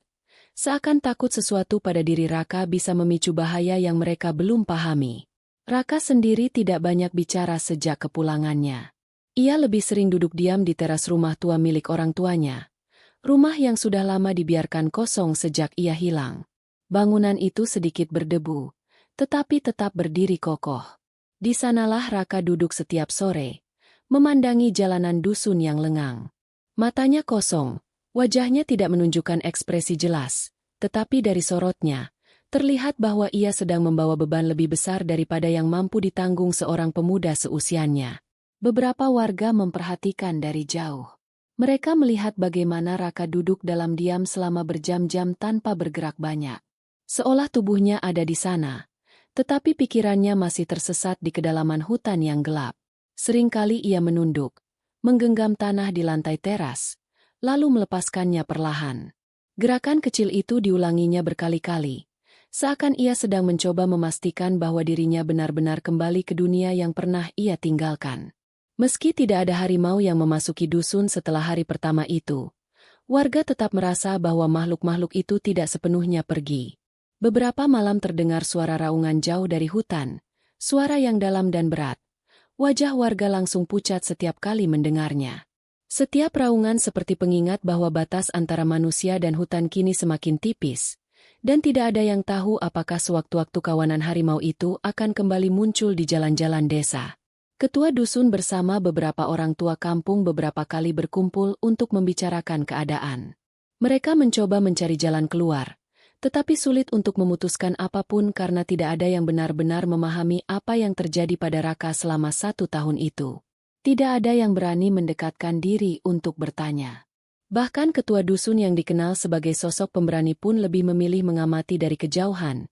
seakan takut sesuatu pada diri Raka bisa memicu bahaya yang mereka belum pahami. Raka sendiri tidak banyak bicara sejak kepulangannya. Ia lebih sering duduk diam di teras rumah tua milik orang tuanya, rumah yang sudah lama dibiarkan kosong sejak ia hilang. Bangunan itu sedikit berdebu, tetapi tetap berdiri kokoh. Di sanalah Raka duduk setiap sore, memandangi jalanan dusun yang lengang. Matanya kosong, wajahnya tidak menunjukkan ekspresi jelas, tetapi dari sorotnya, terlihat bahwa ia sedang membawa beban lebih besar daripada yang mampu ditanggung seorang pemuda seusianya. Beberapa warga memperhatikan dari jauh. Mereka melihat bagaimana Raka duduk dalam diam selama berjam-jam tanpa bergerak banyak. Seolah tubuhnya ada di sana, tetapi pikirannya masih tersesat di kedalaman hutan yang gelap. Seringkali ia menunduk, menggenggam tanah di lantai teras, lalu melepaskannya perlahan. Gerakan kecil itu diulanginya berkali-kali, seakan ia sedang mencoba memastikan bahwa dirinya benar-benar kembali ke dunia yang pernah ia tinggalkan. Meski tidak ada harimau yang memasuki dusun setelah hari pertama itu, warga tetap merasa bahwa makhluk-makhluk itu tidak sepenuhnya pergi. Beberapa malam terdengar suara raungan jauh dari hutan, suara yang dalam dan berat. Wajah warga langsung pucat setiap kali mendengarnya. Setiap raungan seperti pengingat bahwa batas antara manusia dan hutan kini semakin tipis, dan tidak ada yang tahu apakah sewaktu-waktu kawanan harimau itu akan kembali muncul di jalan-jalan desa. Ketua dusun bersama beberapa orang tua kampung beberapa kali berkumpul untuk membicarakan keadaan. Mereka mencoba mencari jalan keluar, tetapi sulit untuk memutuskan apapun karena tidak ada yang benar-benar memahami apa yang terjadi pada Raka selama 1 tahun itu. Tidak ada yang berani mendekatkan diri untuk bertanya. Bahkan ketua dusun yang dikenal sebagai sosok pemberani pun lebih memilih mengamati dari kejauhan,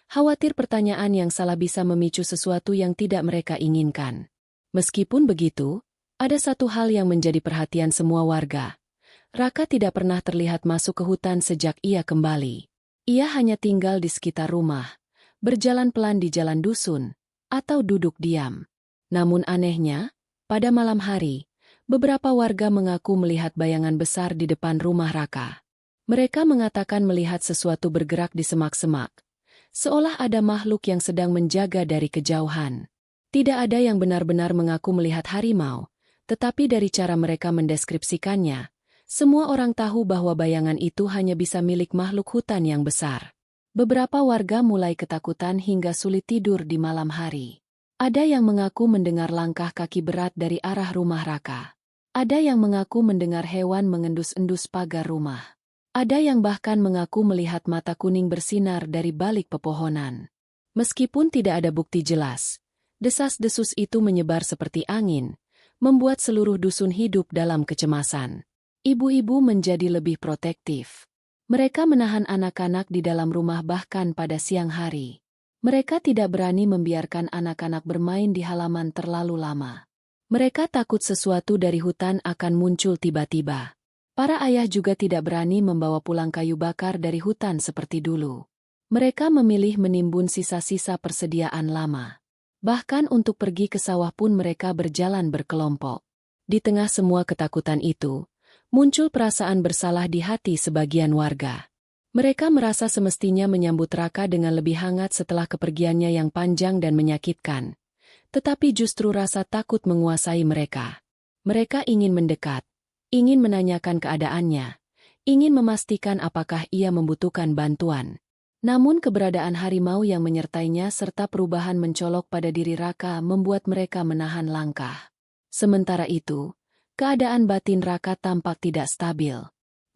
khawatir pertanyaan yang salah bisa memicu sesuatu yang tidak mereka inginkan. Meskipun begitu, ada satu hal yang menjadi perhatian semua warga. Raka tidak pernah terlihat masuk ke hutan sejak ia kembali. Ia hanya tinggal di sekitar rumah, berjalan pelan di jalan dusun, atau duduk diam. Namun anehnya, pada malam hari, beberapa warga mengaku melihat bayangan besar di depan rumah Raka. Mereka mengatakan melihat sesuatu bergerak di semak-semak, seolah ada makhluk yang sedang menjaga dari kejauhan. Tidak ada yang benar-benar mengaku melihat harimau, tetapi dari cara mereka mendeskripsikannya, semua orang tahu bahwa bayangan itu hanya bisa milik makhluk hutan yang besar. Beberapa warga mulai ketakutan hingga sulit tidur di malam hari. Ada yang mengaku mendengar langkah kaki berat dari arah rumah Raka. Ada yang mengaku mendengar hewan mengendus-endus pagar rumah. Ada yang bahkan mengaku melihat mata kuning bersinar dari balik pepohonan. Meskipun tidak ada bukti jelas, desas-desus itu menyebar seperti angin, membuat seluruh dusun hidup dalam kecemasan. Ibu-ibu menjadi lebih protektif. Mereka menahan anak-anak di dalam rumah bahkan pada siang hari. Mereka tidak berani membiarkan anak-anak bermain di halaman terlalu lama. Mereka takut sesuatu dari hutan akan muncul tiba-tiba. Para ayah juga tidak berani membawa pulang kayu bakar dari hutan seperti dulu. Mereka memilih menimbun sisa-sisa persediaan lama. Bahkan untuk pergi ke sawah pun mereka berjalan berkelompok. Di tengah semua ketakutan itu, muncul perasaan bersalah di hati sebagian warga. Mereka merasa semestinya menyambut Raka dengan lebih hangat setelah kepergiannya yang panjang dan menyakitkan. Tetapi justru rasa takut menguasai mereka. Mereka ingin mendekat, ingin menanyakan keadaannya, ingin memastikan apakah ia membutuhkan bantuan. Namun keberadaan harimau yang menyertainya serta perubahan mencolok pada diri Raka membuat mereka menahan langkah. Sementara itu, keadaan batin Raka tampak tidak stabil.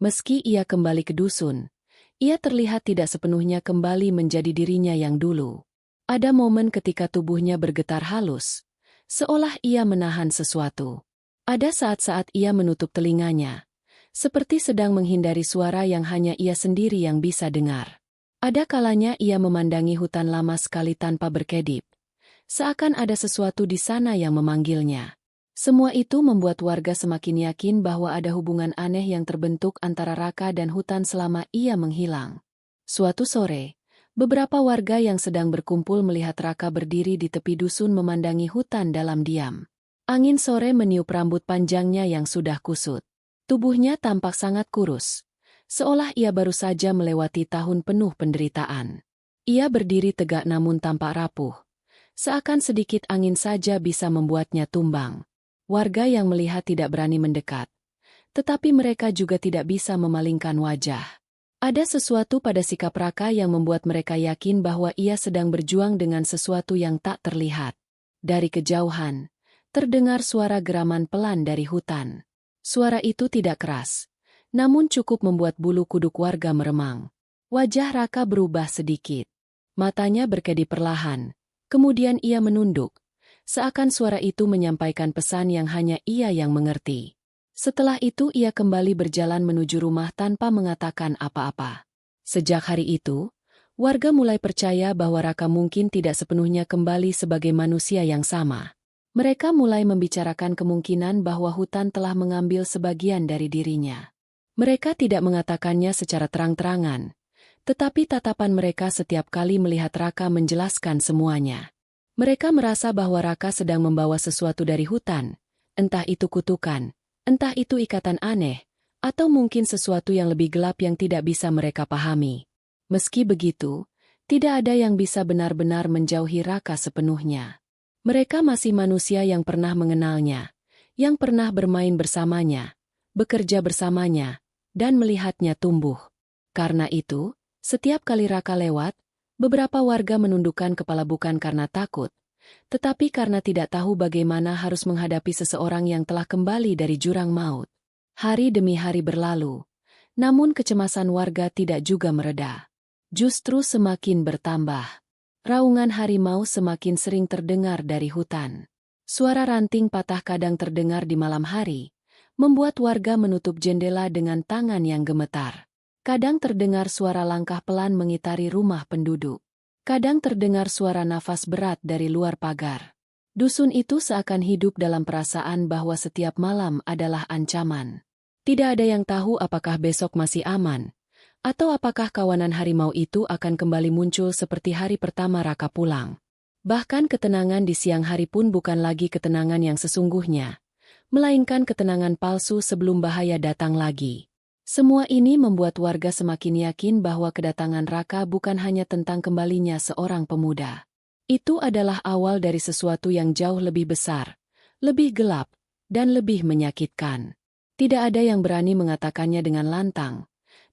Meski ia kembali ke dusun, ia terlihat tidak sepenuhnya kembali menjadi dirinya yang dulu. Ada momen ketika tubuhnya bergetar halus, seolah ia menahan sesuatu. Ada saat-saat ia menutup telinganya, seperti sedang menghindari suara yang hanya ia sendiri yang bisa dengar. Ada kalanya ia memandangi hutan lama sekali tanpa berkedip, seakan ada sesuatu di sana yang memanggilnya. Semua itu membuat warga semakin yakin bahwa ada hubungan aneh yang terbentuk antara Raka dan hutan selama ia menghilang. Suatu sore, beberapa warga yang sedang berkumpul melihat Raka berdiri di tepi dusun memandangi hutan dalam diam. Angin sore meniup rambut panjangnya yang sudah kusut. Tubuhnya tampak sangat kurus, seolah ia baru saja melewati tahun penuh penderitaan. Ia berdiri tegak namun tampak rapuh, seakan sedikit angin saja bisa membuatnya tumbang. Warga yang melihat tidak berani mendekat, tetapi mereka juga tidak bisa memalingkan wajah. Ada sesuatu pada sikap Raka yang membuat mereka yakin bahwa ia sedang berjuang dengan sesuatu yang tak terlihat. Dari kejauhan, terdengar suara geraman pelan dari hutan. Suara itu tidak keras, namun cukup membuat bulu kuduk warga meremang. Wajah Raka berubah sedikit. Matanya berkedip perlahan, kemudian ia menunduk. Seakan suara itu menyampaikan pesan yang hanya ia yang mengerti. Setelah itu ia kembali berjalan menuju rumah tanpa mengatakan apa-apa. Sejak hari itu, warga mulai percaya bahwa Raka mungkin tidak sepenuhnya kembali sebagai manusia yang sama. Mereka mulai membicarakan kemungkinan bahwa hutan telah mengambil sebagian dari dirinya. Mereka tidak mengatakannya secara terang-terangan, tetapi tatapan mereka setiap kali melihat Raka menjelaskan semuanya. Mereka merasa bahwa Raka sedang membawa sesuatu dari hutan, entah itu kutukan, entah itu ikatan aneh, atau mungkin sesuatu yang lebih gelap yang tidak bisa mereka pahami. Meski begitu, tidak ada yang bisa benar-benar menjauhi Raka sepenuhnya. Mereka masih manusia yang pernah mengenalnya, yang pernah bermain bersamanya, bekerja bersamanya, dan melihatnya tumbuh. Karena itu, setiap kali Raka lewat, beberapa warga menundukkan kepala bukan karena takut, tetapi karena tidak tahu bagaimana harus menghadapi seseorang yang telah kembali dari jurang maut. Hari demi hari berlalu, namun kecemasan warga tidak juga mereda. Justru semakin bertambah. Raungan harimau semakin sering terdengar dari hutan. Suara ranting patah kadang terdengar di malam hari, membuat warga menutup jendela dengan tangan yang gemetar. Kadang terdengar suara langkah pelan mengitari rumah penduduk. Kadang terdengar suara nafas berat dari luar pagar. Dusun itu seakan hidup dalam perasaan bahwa setiap malam adalah ancaman. Tidak ada yang tahu apakah besok masih aman, atau apakah kawanan harimau itu akan kembali muncul seperti hari pertama Raka pulang. Bahkan ketenangan di siang hari pun bukan lagi ketenangan yang sesungguhnya, melainkan ketenangan palsu sebelum bahaya datang lagi. Semua ini membuat warga semakin yakin bahwa kedatangan Raka bukan hanya tentang kembalinya seorang pemuda. Itu adalah awal dari sesuatu yang jauh lebih besar, lebih gelap, dan lebih menyakitkan. Tidak ada yang berani mengatakannya dengan lantang,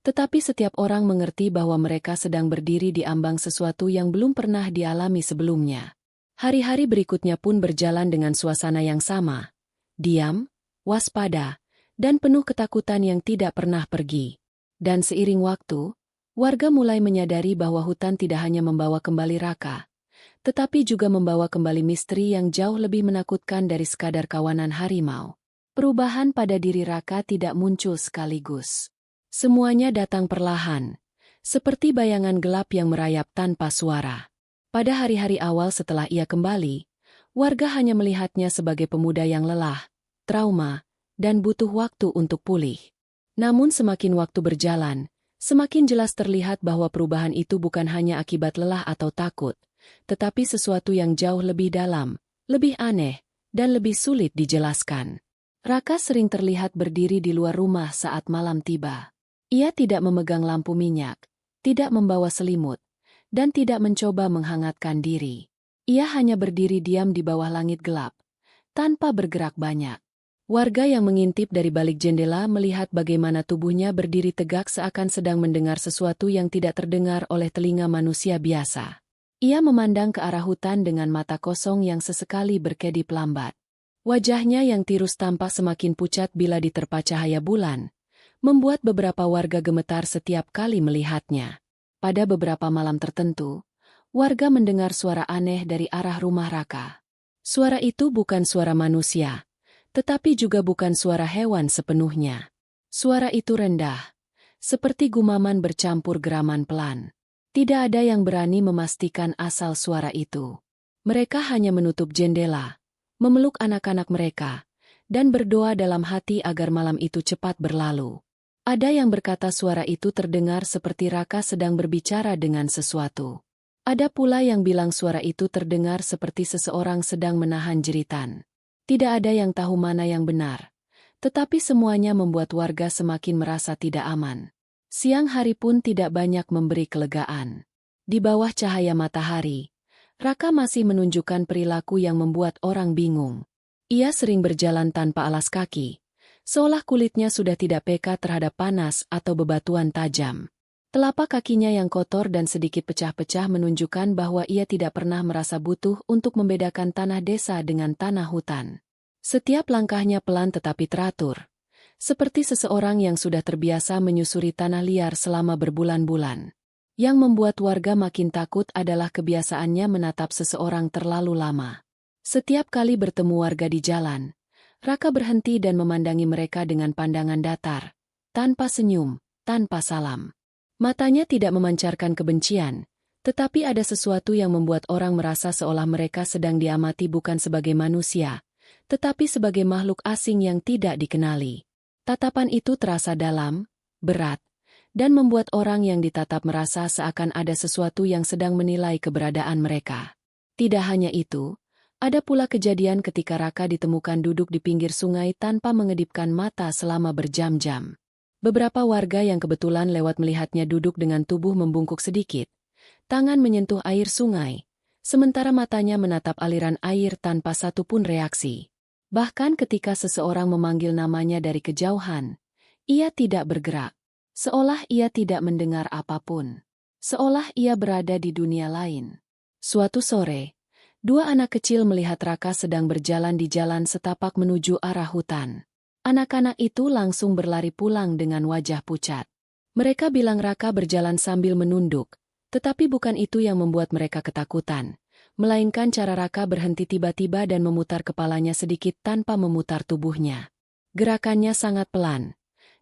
Tetapi setiap orang mengerti bahwa mereka sedang berdiri di ambang sesuatu yang belum pernah dialami sebelumnya. Hari-hari berikutnya pun berjalan dengan suasana yang sama. Diam, waspada, dan penuh ketakutan yang tidak pernah pergi. Dan seiring waktu, warga mulai menyadari bahwa hutan tidak hanya membawa kembali Raka, tetapi juga membawa kembali misteri yang jauh lebih menakutkan dari sekadar kawanan harimau. Perubahan pada diri Raka tidak muncul sekaligus. Semuanya datang perlahan, seperti bayangan gelap yang merayap tanpa suara. Pada hari-hari awal setelah ia kembali, warga hanya melihatnya sebagai pemuda yang lelah, trauma, dan butuh waktu untuk pulih. Namun semakin waktu berjalan, semakin jelas terlihat bahwa perubahan itu bukan hanya akibat lelah atau takut, tetapi sesuatu yang jauh lebih dalam, lebih aneh, dan lebih sulit dijelaskan. Raka sering terlihat berdiri di luar rumah saat malam tiba. Ia tidak memegang lampu minyak, tidak membawa selimut, dan tidak mencoba menghangatkan diri. Ia hanya berdiri diam di bawah langit gelap, tanpa bergerak banyak. Warga yang mengintip dari balik jendela melihat bagaimana tubuhnya berdiri tegak seakan sedang mendengar sesuatu yang tidak terdengar oleh telinga manusia biasa. Ia memandang ke arah hutan dengan mata kosong yang sesekali berkedip lambat. Wajahnya yang tirus tampak semakin pucat bila diterpa cahaya bulan, membuat beberapa warga gemetar setiap kali melihatnya. Pada beberapa malam tertentu, warga mendengar suara aneh dari arah rumah Raka. Suara itu bukan suara manusia, tetapi juga bukan suara hewan sepenuhnya. Suara itu rendah, seperti gumaman bercampur geraman pelan. Tidak ada yang berani memastikan asal suara itu. Mereka hanya menutup jendela, memeluk anak-anak mereka, dan berdoa dalam hati agar malam itu cepat berlalu. Ada yang berkata suara itu terdengar seperti Raka sedang berbicara dengan sesuatu. Ada pula yang bilang suara itu terdengar seperti seseorang sedang menahan jeritan. Tidak ada yang tahu mana yang benar, tetapi semuanya membuat warga semakin merasa tidak aman. Siang hari pun tidak banyak memberi kelegaan. Di bawah cahaya matahari, Raka masih menunjukkan perilaku yang membuat orang bingung. Ia sering berjalan tanpa alas kaki, seolah kulitnya sudah tidak peka terhadap panas atau bebatuan tajam. Telapak kakinya yang kotor dan sedikit pecah-pecah menunjukkan bahwa ia tidak pernah merasa butuh untuk membedakan tanah desa dengan tanah hutan. Setiap langkahnya pelan tetapi teratur, seperti seseorang yang sudah terbiasa menyusuri tanah liar selama berbulan-bulan. Yang membuat warga makin takut adalah kebiasaannya menatap seseorang terlalu lama. Setiap kali bertemu warga di jalan, Raka berhenti dan memandangi mereka dengan pandangan datar, tanpa senyum, tanpa salam. Matanya tidak memancarkan kebencian, tetapi ada sesuatu yang membuat orang merasa seolah mereka sedang diamati bukan sebagai manusia, tetapi sebagai makhluk asing yang tidak dikenali. Tatapan itu terasa dalam, berat, dan membuat orang yang ditatap merasa seakan ada sesuatu yang sedang menilai keberadaan mereka. Tidak hanya itu, ada pula kejadian ketika Raka ditemukan duduk di pinggir sungai tanpa mengedipkan mata selama berjam-jam. Beberapa warga yang kebetulan lewat melihatnya duduk dengan tubuh membungkuk sedikit, tangan menyentuh air sungai, sementara matanya menatap aliran air tanpa satupun reaksi. Bahkan ketika seseorang memanggil namanya dari kejauhan, ia tidak bergerak, seolah ia tidak mendengar apapun, seolah ia berada di dunia lain. Suatu sore, dua anak kecil melihat Raka sedang berjalan di jalan setapak menuju arah hutan. Anak-anak itu langsung berlari pulang dengan wajah pucat. Mereka bilang Raka berjalan sambil menunduk, tetapi bukan itu yang membuat mereka ketakutan, melainkan cara Raka berhenti tiba-tiba dan memutar kepalanya sedikit tanpa memutar tubuhnya. Gerakannya sangat pelan,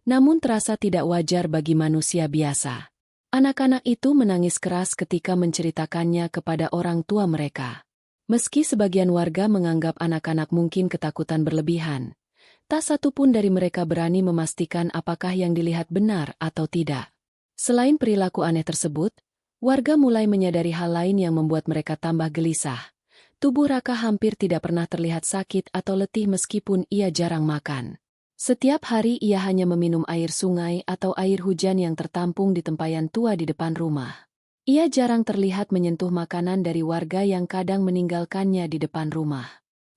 namun terasa tidak wajar bagi manusia biasa. Anak-anak itu menangis keras ketika menceritakannya kepada orang tua mereka. Meski sebagian warga menganggap anak-anak mungkin ketakutan berlebihan, tak satu pun dari mereka berani memastikan apakah yang dilihat benar atau tidak. Selain perilaku aneh tersebut, warga mulai menyadari hal lain yang membuat mereka tambah gelisah. Tubuh Raka hampir tidak pernah terlihat sakit atau letih meskipun ia jarang makan. Setiap hari ia hanya meminum air sungai atau air hujan yang tertampung di tempayan tua di depan rumah. Ia jarang terlihat menyentuh makanan dari warga yang kadang meninggalkannya di depan rumah.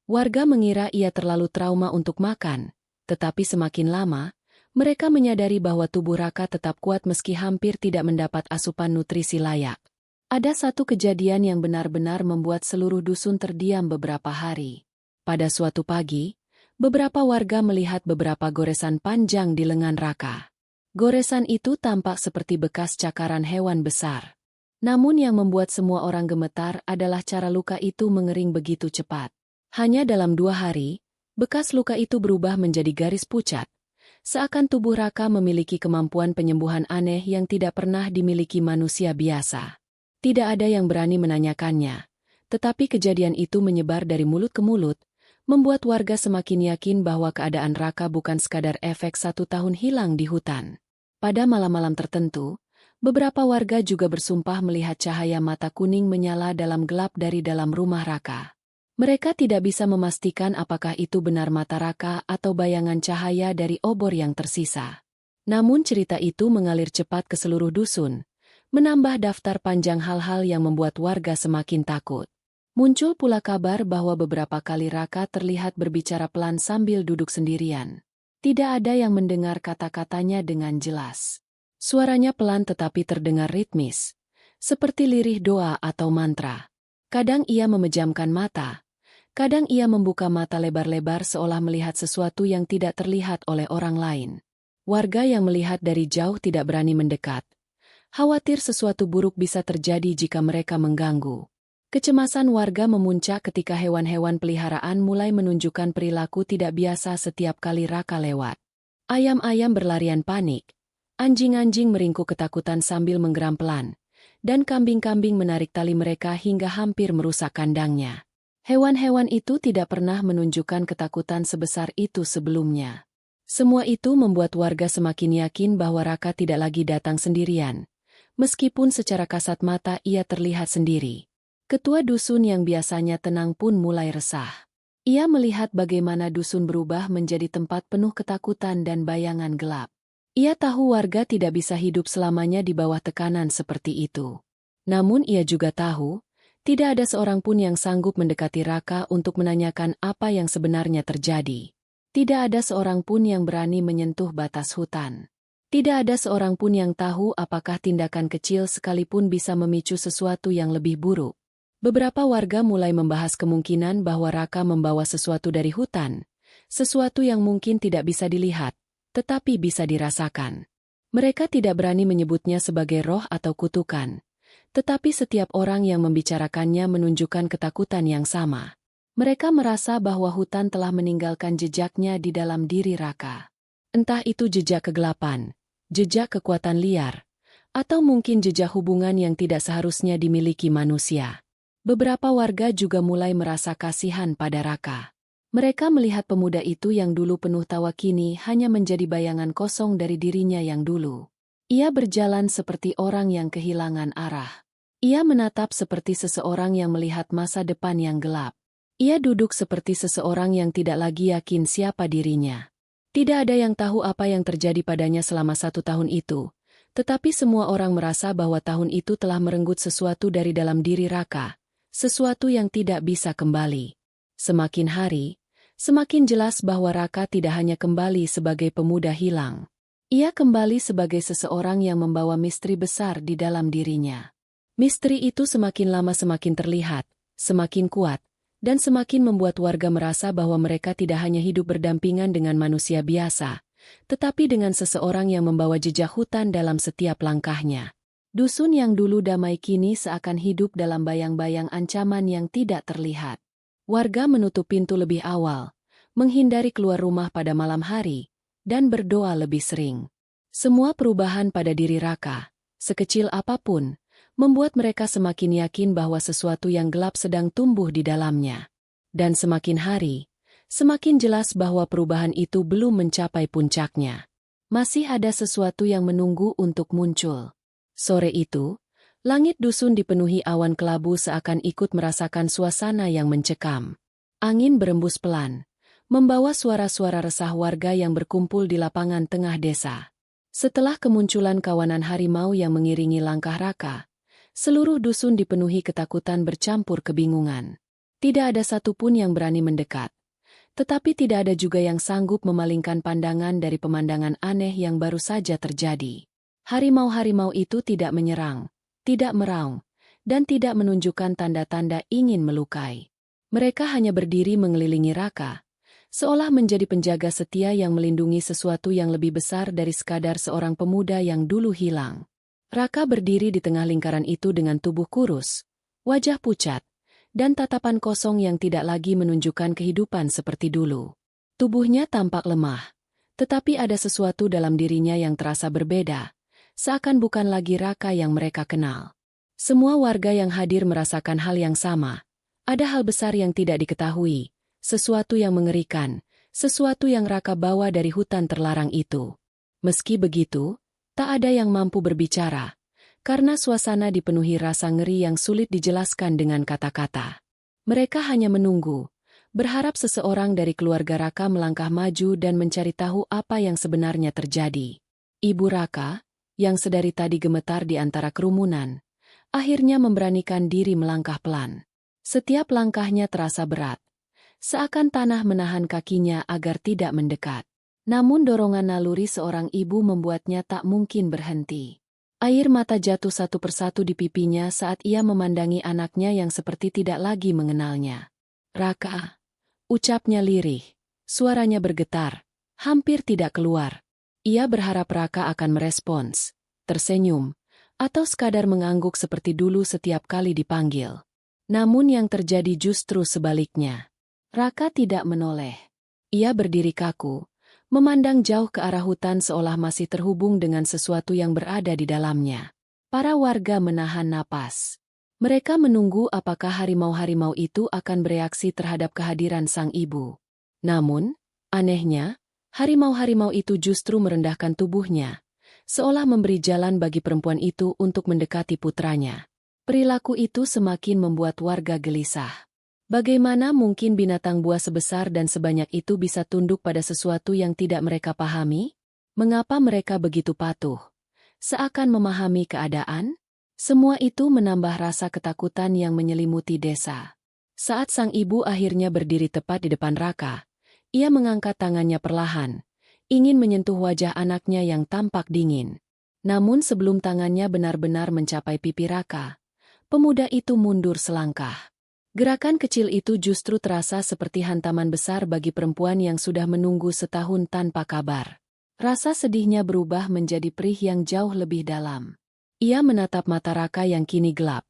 Warga mengira ia terlalu trauma untuk makan, tetapi semakin lama, Mereka menyadari bahwa tubuh Raka tetap kuat meski hampir tidak mendapat asupan nutrisi layak. Ada satu kejadian yang benar-benar membuat seluruh dusun terdiam beberapa hari. Pada suatu pagi, beberapa warga melihat beberapa goresan panjang di lengan Raka. Goresan itu tampak seperti bekas cakaran hewan besar. Namun yang membuat semua orang gemetar adalah cara luka itu mengering begitu cepat. Hanya dalam 2 hari, bekas luka itu berubah menjadi garis pucat. Seakan tubuh Raka memiliki kemampuan penyembuhan aneh yang tidak pernah dimiliki manusia biasa. Tidak ada yang berani menanyakannya. Tetapi kejadian itu menyebar dari mulut ke mulut, membuat warga semakin yakin bahwa keadaan Raka bukan sekadar efek 1 tahun hilang di hutan. Pada malam-malam tertentu, beberapa warga juga bersumpah melihat cahaya mata kuning menyala dalam gelap dari dalam rumah Raka. Mereka tidak bisa memastikan apakah itu benar mata Raka atau bayangan cahaya dari obor yang tersisa. Namun cerita itu mengalir cepat ke seluruh dusun, menambah daftar panjang hal-hal yang membuat warga semakin takut. Muncul pula kabar bahwa beberapa kali Raka terlihat berbicara pelan sambil duduk sendirian. Tidak ada yang mendengar kata-katanya dengan jelas. Suaranya pelan tetapi terdengar ritmis, seperti lirih doa atau mantra. Kadang ia memejamkan mata, kadang ia membuka mata lebar-lebar seolah melihat sesuatu yang tidak terlihat oleh orang lain. Warga yang melihat dari jauh tidak berani mendekat. Khawatir sesuatu buruk bisa terjadi jika mereka mengganggu. Kecemasan warga memuncak ketika hewan-hewan peliharaan mulai menunjukkan perilaku tidak biasa setiap kali Raka lewat. Ayam-ayam berlarian panik. Anjing-anjing meringkuk ketakutan sambil menggeram pelan, dan kambing-kambing menarik tali mereka hingga hampir merusak kandangnya. Hewan-hewan itu tidak pernah menunjukkan ketakutan sebesar itu sebelumnya. Semua itu membuat warga semakin yakin bahwa Raka tidak lagi datang sendirian, meskipun secara kasat mata ia terlihat sendiri. Ketua dusun yang biasanya tenang pun mulai resah. Ia melihat bagaimana dusun berubah menjadi tempat penuh ketakutan dan bayangan gelap. Ia tahu warga tidak bisa hidup selamanya di bawah tekanan seperti itu. Namun ia juga tahu, tidak ada seorang pun yang sanggup mendekati Raka untuk menanyakan apa yang sebenarnya terjadi. Tidak ada seorang pun yang berani menyentuh batas hutan. Tidak ada seorang pun yang tahu apakah tindakan kecil sekalipun bisa memicu sesuatu yang lebih buruk. Beberapa warga mulai membahas kemungkinan bahwa Raka membawa sesuatu dari hutan, sesuatu yang mungkin tidak bisa dilihat, tetapi bisa dirasakan. Mereka tidak berani menyebutnya sebagai roh atau kutukan, tetapi setiap orang yang membicarakannya menunjukkan ketakutan yang sama. Mereka merasa bahwa hutan telah meninggalkan jejaknya di dalam diri Raka. Entah itu jejak kegelapan, jejak kekuatan liar, atau mungkin jejak hubungan yang tidak seharusnya dimiliki manusia. Beberapa warga juga mulai merasa kasihan pada Raka. Mereka melihat pemuda itu yang dulu penuh tawa kini hanya menjadi bayangan kosong dari dirinya yang dulu. Ia berjalan seperti orang yang kehilangan arah. Ia menatap seperti seseorang yang melihat masa depan yang gelap. Ia duduk seperti seseorang yang tidak lagi yakin siapa dirinya. Tidak ada yang tahu apa yang terjadi padanya selama 1 tahun itu, tetapi semua orang merasa bahwa tahun itu telah merenggut sesuatu dari dalam diri Raka, sesuatu yang tidak bisa kembali. Semakin hari, semakin jelas bahwa Raka tidak hanya kembali sebagai pemuda hilang. Ia kembali sebagai seseorang yang membawa misteri besar di dalam dirinya. Misteri itu semakin lama semakin terlihat, semakin kuat, dan semakin membuat warga merasa bahwa mereka tidak hanya hidup berdampingan dengan manusia biasa, tetapi dengan seseorang yang membawa jejak hutan dalam setiap langkahnya. Dusun yang dulu damai kini seakan hidup dalam bayang-bayang ancaman yang tidak terlihat. Warga menutup pintu lebih awal, menghindari keluar rumah pada malam hari, dan berdoa lebih sering. Semua perubahan pada diri Raka, sekecil apapun, membuat mereka semakin yakin bahwa sesuatu yang gelap sedang tumbuh di dalamnya. Dan semakin hari, semakin jelas bahwa perubahan itu belum mencapai puncaknya. Masih ada sesuatu yang menunggu untuk muncul. Sore itu, langit dusun dipenuhi awan kelabu seakan ikut merasakan suasana yang mencekam. Angin berembus pelan, membawa suara-suara resah warga yang berkumpul di lapangan tengah desa. Setelah kemunculan kawanan harimau yang mengiringi langkah Raka, seluruh dusun dipenuhi ketakutan bercampur kebingungan. Tidak ada satupun yang berani mendekat. Tetapi tidak ada juga yang sanggup memalingkan pandangan dari pemandangan aneh yang baru saja terjadi. Harimau-harimau itu tidak menyerang, tidak meraung, dan tidak menunjukkan tanda-tanda ingin melukai. Mereka hanya berdiri mengelilingi Raka, seolah menjadi penjaga setia yang melindungi sesuatu yang lebih besar dari sekadar seorang pemuda yang dulu hilang. Raka berdiri di tengah lingkaran itu dengan tubuh kurus, wajah pucat, dan tatapan kosong yang tidak lagi menunjukkan kehidupan seperti dulu. Tubuhnya tampak lemah, tetapi ada sesuatu dalam dirinya yang terasa berbeda, seakan bukan lagi Raka yang mereka kenal. Semua warga yang hadir merasakan hal yang sama. Ada hal besar yang tidak diketahui, sesuatu yang mengerikan, sesuatu yang Raka bawa dari hutan terlarang itu. Meski begitu, tak ada yang mampu berbicara, karena suasana dipenuhi rasa ngeri yang sulit dijelaskan dengan kata-kata. Mereka hanya menunggu, berharap seseorang dari keluarga Raka melangkah maju dan mencari tahu apa yang sebenarnya terjadi. Ibu Raka, yang sedari tadi gemetar di antara kerumunan, akhirnya memberanikan diri melangkah pelan. Setiap langkahnya terasa berat, seakan tanah menahan kakinya agar tidak mendekat. Namun dorongan naluri seorang ibu membuatnya tak mungkin berhenti. Air mata jatuh satu persatu di pipinya saat ia memandangi anaknya yang seperti tidak lagi mengenalnya. Raka, ucapnya lirih, suaranya bergetar, hampir tidak keluar. Ia berharap Raka akan merespons, tersenyum, atau sekadar mengangguk seperti dulu setiap kali dipanggil. Namun yang terjadi justru sebaliknya. Raka tidak menoleh. Ia berdiri kaku, memandang jauh ke arah hutan seolah masih terhubung dengan sesuatu yang berada di dalamnya. Para warga menahan napas. Mereka menunggu apakah harimau-harimau itu akan bereaksi terhadap kehadiran sang ibu. Namun, anehnya, harimau-harimau itu justru merendahkan tubuhnya, seolah memberi jalan bagi perempuan itu untuk mendekati putranya. Perilaku itu semakin membuat warga gelisah. Bagaimana mungkin binatang buas sebesar dan sebanyak itu bisa tunduk pada sesuatu yang tidak mereka pahami? Mengapa mereka begitu patuh? Seakan memahami keadaan? Semua itu menambah rasa ketakutan yang menyelimuti desa. Saat sang ibu akhirnya berdiri tepat di depan Raka, ia mengangkat tangannya perlahan, ingin menyentuh wajah anaknya yang tampak dingin. Namun sebelum tangannya benar-benar mencapai pipi Raka, pemuda itu mundur selangkah. Gerakan kecil itu justru terasa seperti hantaman besar bagi perempuan yang sudah menunggu setahun tanpa kabar. Rasa sedihnya berubah menjadi perih yang jauh lebih dalam. Ia menatap mata Raka yang kini gelap,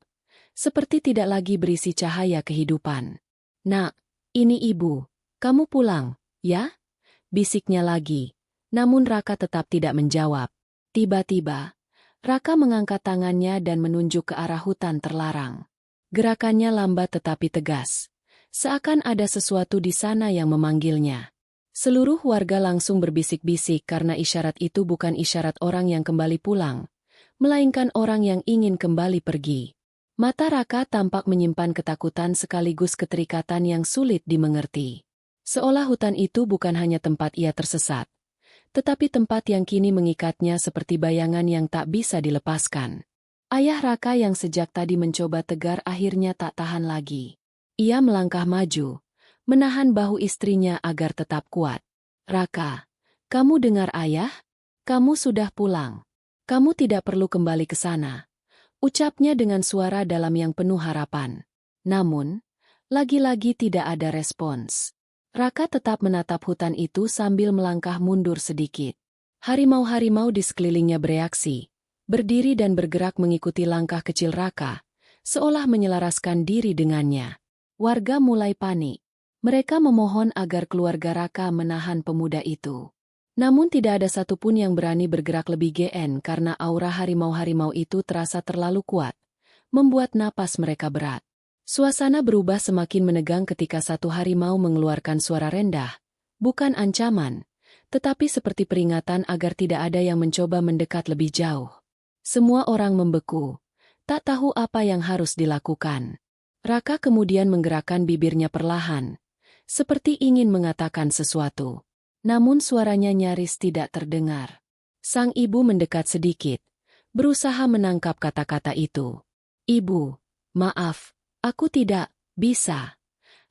seperti tidak lagi berisi cahaya kehidupan. "Nak, ini ibu. Kamu pulang, ya?" bisiknya lagi. Namun Raka tetap tidak menjawab. Tiba-tiba, Raka mengangkat tangannya dan menunjuk ke arah hutan terlarang. Gerakannya lambat tetapi tegas, seakan ada sesuatu di sana yang memanggilnya. Seluruh warga langsung berbisik-bisik karena isyarat itu bukan isyarat orang yang kembali pulang, melainkan orang yang ingin kembali pergi. Mata Raka tampak menyimpan ketakutan sekaligus keterikatan yang sulit dimengerti. Seolah hutan itu bukan hanya tempat ia tersesat, tetapi tempat yang kini mengikatnya seperti bayangan yang tak bisa dilepaskan. Ayah Raka yang sejak tadi mencoba tegar akhirnya tak tahan lagi. Ia melangkah maju, menahan bahu istrinya agar tetap kuat. "Raka, kamu dengar ayah? Kamu sudah pulang. Kamu tidak perlu kembali ke sana," ucapnya dengan suara dalam yang penuh harapan. Namun, lagi-lagi tidak ada respons. Raka tetap menatap hutan itu sambil melangkah mundur sedikit. Harimau-harimau di sekelilingnya bereaksi, berdiri dan bergerak mengikuti langkah kecil Raka, seolah menyelaraskan diri dengannya. Warga mulai panik. Mereka memohon agar keluarga Raka menahan pemuda itu. Namun tidak ada satupun yang berani bergerak lebih GN karena aura harimau-harimau itu terasa terlalu kuat, membuat napas mereka berat. Suasana berubah semakin menegang ketika satu harimau mengeluarkan suara rendah, bukan ancaman, tetapi seperti peringatan agar tidak ada yang mencoba mendekat lebih jauh. Semua orang membeku, tak tahu apa yang harus dilakukan. Raka kemudian menggerakkan bibirnya perlahan, seperti ingin mengatakan sesuatu. Namun suaranya nyaris tidak terdengar. Sang ibu mendekat sedikit, berusaha menangkap kata-kata itu. "Ibu, maaf. Aku tidak bisa."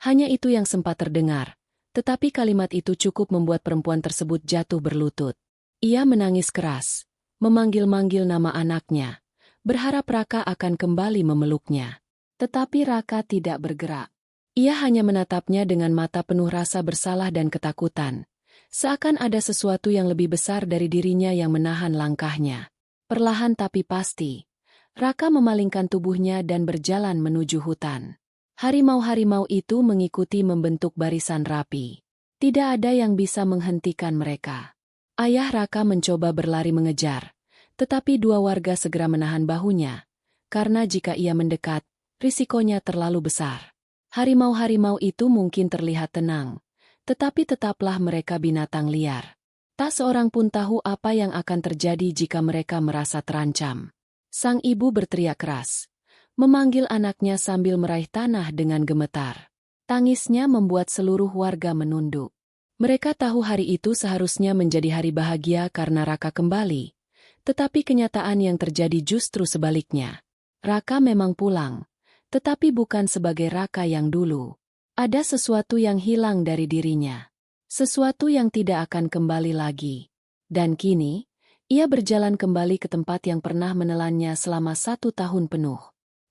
Hanya itu yang sempat terdengar, Tetapi kalimat itu cukup membuat perempuan tersebut jatuh berlutut. Ia menangis keras, memanggil-manggil nama anaknya, berharap Raka akan kembali memeluknya. Tetapi Raka tidak bergerak. Ia hanya menatapnya dengan mata penuh rasa bersalah dan ketakutan. Seakan ada sesuatu yang lebih besar dari dirinya yang menahan langkahnya. Perlahan tapi pasti, Raka memalingkan tubuhnya dan berjalan menuju hutan. Harimau-harimau itu mengikuti membentuk barisan rapi. Tidak ada yang bisa menghentikan mereka. Ayah Raka mencoba berlari mengejar, tetapi dua warga segera menahan bahunya, karena jika ia mendekat, risikonya terlalu besar. Harimau-harimau itu mungkin terlihat tenang, tetapi tetaplah mereka binatang liar. Tak seorang pun tahu apa yang akan terjadi jika mereka merasa terancam. Sang ibu berteriak keras, memanggil anaknya sambil meraih tanah dengan gemetar. Tangisnya membuat seluruh warga menunduk. Mereka tahu hari itu seharusnya menjadi hari bahagia karena Raka kembali. Tetapi kenyataan yang terjadi justru sebaliknya. Raka memang pulang, tetapi bukan sebagai Raka yang dulu. Ada sesuatu yang hilang dari dirinya. Sesuatu yang tidak akan kembali lagi. Dan kini, ia berjalan kembali ke tempat yang pernah menelannya selama 1 tahun penuh.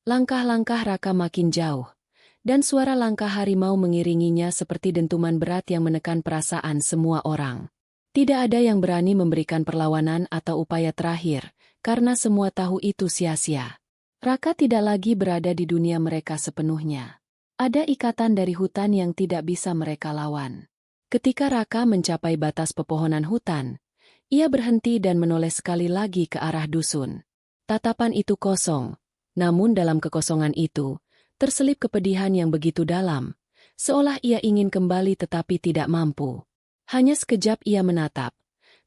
Langkah-langkah Raka makin jauh, dan suara langkah harimau mengiringinya seperti dentuman berat yang menekan perasaan semua orang. Tidak ada yang berani memberikan perlawanan atau upaya terakhir, karena semua tahu itu sia-sia. Raka tidak lagi berada di dunia mereka sepenuhnya. Ada ikatan dari hutan yang tidak bisa mereka lawan. Ketika Raka mencapai batas pepohonan hutan, ia berhenti dan menoleh sekali lagi ke arah dusun. Tatapan itu kosong, namun dalam kekosongan itu, terselip kepedihan yang begitu dalam, seolah ia ingin kembali tetapi tidak mampu. Hanya sekejap ia menatap.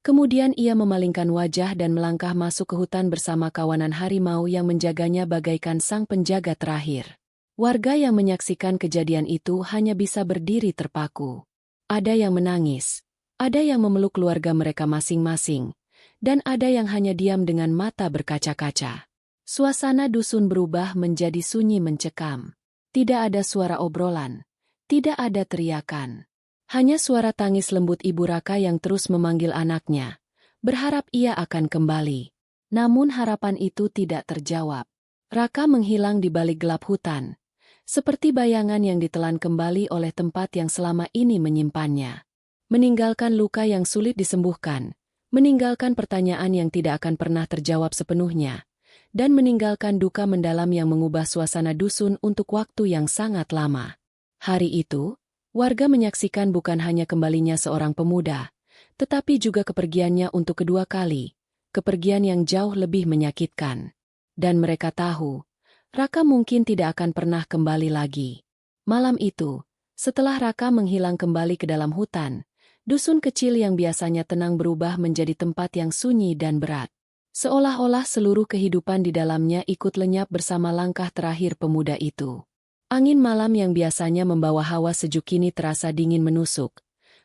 Kemudian ia memalingkan wajah dan melangkah masuk ke hutan bersama kawanan harimau yang menjaganya bagaikan sang penjaga terakhir. Warga yang menyaksikan kejadian itu hanya bisa berdiri terpaku. Ada yang menangis, ada yang memeluk keluarga mereka masing-masing, dan ada yang hanya diam dengan mata berkaca-kaca. Suasana dusun berubah menjadi sunyi mencekam. Tidak ada suara obrolan, tidak ada teriakan. Hanya suara tangis lembut ibu Raka yang terus memanggil anaknya, berharap ia akan kembali. Namun harapan itu tidak terjawab. Raka menghilang di balik gelap hutan, seperti bayangan yang ditelan kembali oleh tempat yang selama ini menyimpannya. Meninggalkan luka yang sulit disembuhkan, meninggalkan pertanyaan yang tidak akan pernah terjawab sepenuhnya, dan meninggalkan duka mendalam yang mengubah suasana dusun untuk waktu yang sangat lama. Hari itu, warga menyaksikan bukan hanya kembalinya seorang pemuda, tetapi juga kepergiannya untuk kedua kali, kepergian yang jauh lebih menyakitkan. Dan mereka tahu, Raka mungkin tidak akan pernah kembali lagi. Malam itu, setelah Raka menghilang kembali ke dalam hutan, dusun kecil yang biasanya tenang berubah menjadi tempat yang sunyi dan berat. Seolah-olah seluruh kehidupan di dalamnya ikut lenyap bersama langkah terakhir pemuda itu. Angin malam yang biasanya membawa hawa sejuk kini terasa dingin menusuk,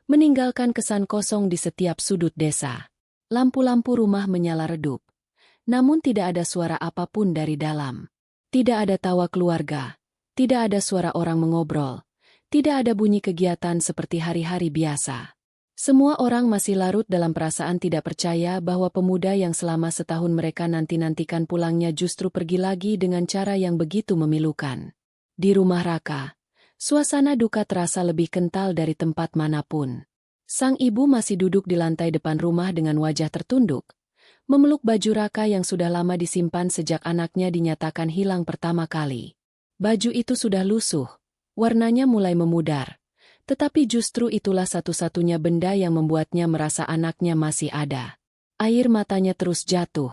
meninggalkan kesan kosong di setiap sudut desa. Lampu-lampu rumah menyala redup, namun tidak ada suara apapun dari dalam. Tidak ada tawa keluarga, tidak ada suara orang mengobrol, tidak ada bunyi kegiatan seperti hari-hari biasa. Semua orang masih larut dalam perasaan tidak percaya bahwa pemuda yang selama setahun mereka nanti-nantikan pulangnya justru pergi lagi dengan cara yang begitu memilukan. Di rumah Raka, suasana duka terasa lebih kental dari tempat manapun. Sang ibu masih duduk di lantai depan rumah dengan wajah tertunduk, memeluk baju Raka yang sudah lama disimpan sejak anaknya dinyatakan hilang pertama kali. Baju itu sudah lusuh, warnanya mulai memudar. Tetapi justru itulah satu-satunya benda yang membuatnya merasa anaknya masih ada. Air matanya terus jatuh,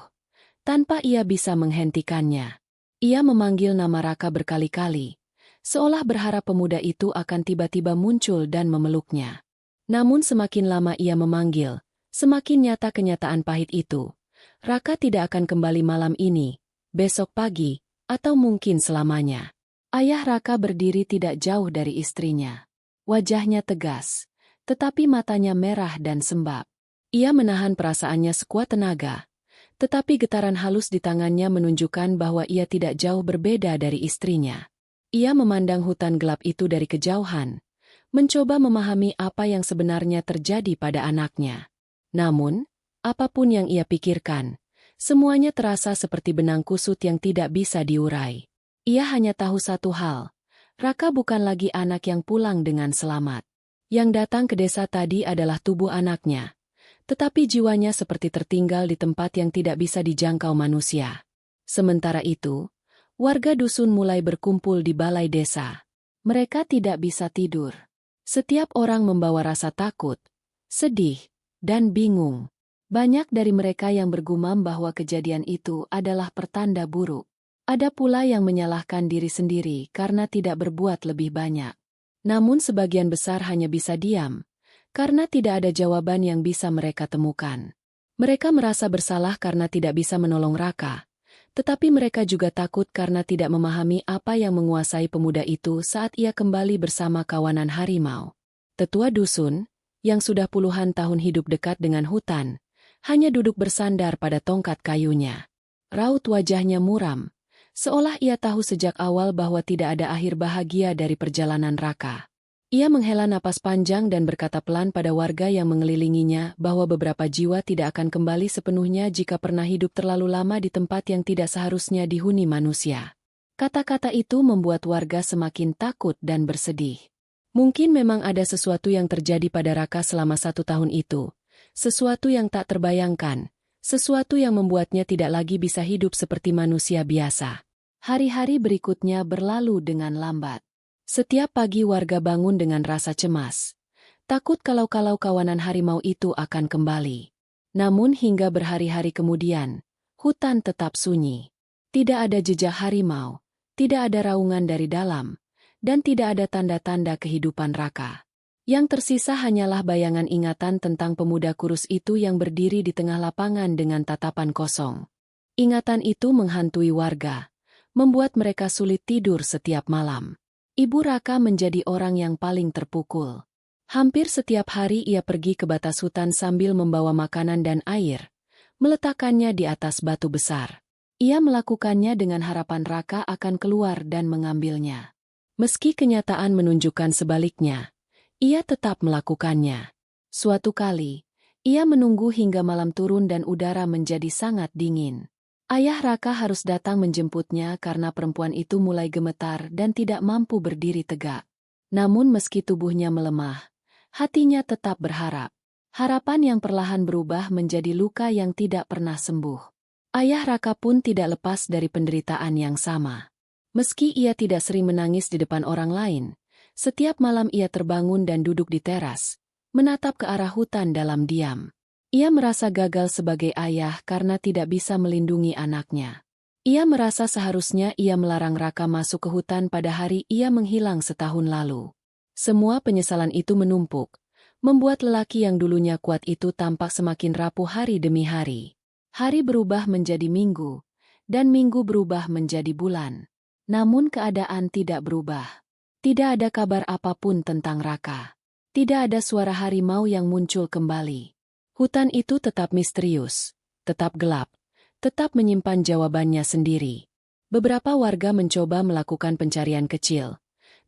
tanpa ia bisa menghentikannya. Ia memanggil nama Raka berkali-kali, seolah berharap pemuda itu akan tiba-tiba muncul dan memeluknya. Namun semakin lama ia memanggil, semakin nyata kenyataan pahit itu. Raka tidak akan kembali malam ini, besok pagi, atau mungkin selamanya. Ayah Raka berdiri tidak jauh dari istrinya. Wajahnya tegas, tetapi matanya merah dan sembab. Ia menahan perasaannya sekuat tenaga, tetapi getaran halus di tangannya menunjukkan bahwa ia tidak jauh berbeda dari istrinya. Ia memandang hutan gelap itu dari kejauhan, mencoba memahami apa yang sebenarnya terjadi pada anaknya. Namun, apapun yang ia pikirkan, semuanya terasa seperti benang kusut yang tidak bisa diurai. Ia hanya tahu satu hal, Raka bukan lagi anak yang pulang dengan selamat. Yang datang ke desa tadi adalah tubuh anaknya, tetapi jiwanya seperti tertinggal di tempat yang tidak bisa dijangkau manusia. Sementara itu, warga dusun mulai berkumpul di balai desa. Mereka tidak bisa tidur. Setiap orang membawa rasa takut, sedih, dan bingung. Banyak dari mereka yang bergumam bahwa kejadian itu adalah pertanda buruk. Ada pula yang menyalahkan diri sendiri karena tidak berbuat lebih banyak. Namun sebagian besar hanya bisa diam, karena tidak ada jawaban yang bisa mereka temukan. Mereka merasa bersalah karena tidak bisa menolong Raka, tetapi mereka juga takut karena tidak memahami apa yang menguasai pemuda itu saat ia kembali bersama kawanan harimau. Tetua dusun, yang sudah puluhan tahun hidup dekat dengan hutan, hanya duduk bersandar pada tongkat kayunya. Raut wajahnya muram, seolah ia tahu sejak awal bahwa tidak ada akhir bahagia dari perjalanan Raka. Ia menghela napas panjang dan berkata pelan pada warga yang mengelilinginya bahwa beberapa jiwa tidak akan kembali sepenuhnya jika pernah hidup terlalu lama di tempat yang tidak seharusnya dihuni manusia. Kata-kata itu membuat warga semakin takut dan bersedih. Mungkin memang ada sesuatu yang terjadi pada Raka selama 1 tahun itu, sesuatu yang tak terbayangkan, sesuatu yang membuatnya tidak lagi bisa hidup seperti manusia biasa. Hari-hari berikutnya berlalu dengan lambat. Setiap pagi warga bangun dengan rasa cemas, takut kalau kawanan harimau itu akan kembali. Namun hingga berhari-hari kemudian, hutan tetap sunyi. Tidak ada jejak harimau, tidak ada raungan dari dalam, dan tidak ada tanda-tanda kehidupan Raka. Yang tersisa hanyalah bayangan ingatan tentang pemuda kurus itu yang berdiri di tengah lapangan dengan tatapan kosong. Ingatan itu menghantui warga, membuat mereka sulit tidur setiap malam. Ibu Raka menjadi orang yang paling terpukul. Hampir setiap hari ia pergi ke batas hutan sambil membawa makanan dan air, meletakkannya di atas batu besar. Ia melakukannya dengan harapan Raka akan keluar dan mengambilnya. Meski kenyataan menunjukkan sebaliknya, ia tetap melakukannya. Suatu kali, ia menunggu hingga malam turun dan udara menjadi sangat dingin. Ayah Raka harus datang menjemputnya karena perempuan itu mulai gemetar dan tidak mampu berdiri tegak. Namun meski tubuhnya melemah, hatinya tetap berharap. Harapan yang perlahan berubah menjadi luka yang tidak pernah sembuh. Ayah Raka pun tidak lepas dari penderitaan yang sama. Meski ia tidak sering menangis di depan orang lain, setiap malam ia terbangun dan duduk di teras, menatap ke arah hutan dalam diam. Ia merasa gagal sebagai ayah karena tidak bisa melindungi anaknya. Ia merasa seharusnya ia melarang Raka masuk ke hutan pada hari ia menghilang setahun lalu. Semua penyesalan itu menumpuk, membuat lelaki yang dulunya kuat itu tampak semakin rapuh hari demi hari. Hari berubah menjadi minggu, dan minggu berubah menjadi bulan. Namun keadaan tidak berubah. Tidak ada kabar apapun tentang Raka. Tidak ada suara harimau yang muncul kembali. Hutan itu tetap misterius, tetap gelap, tetap menyimpan jawabannya sendiri. Beberapa warga mencoba melakukan pencarian kecil,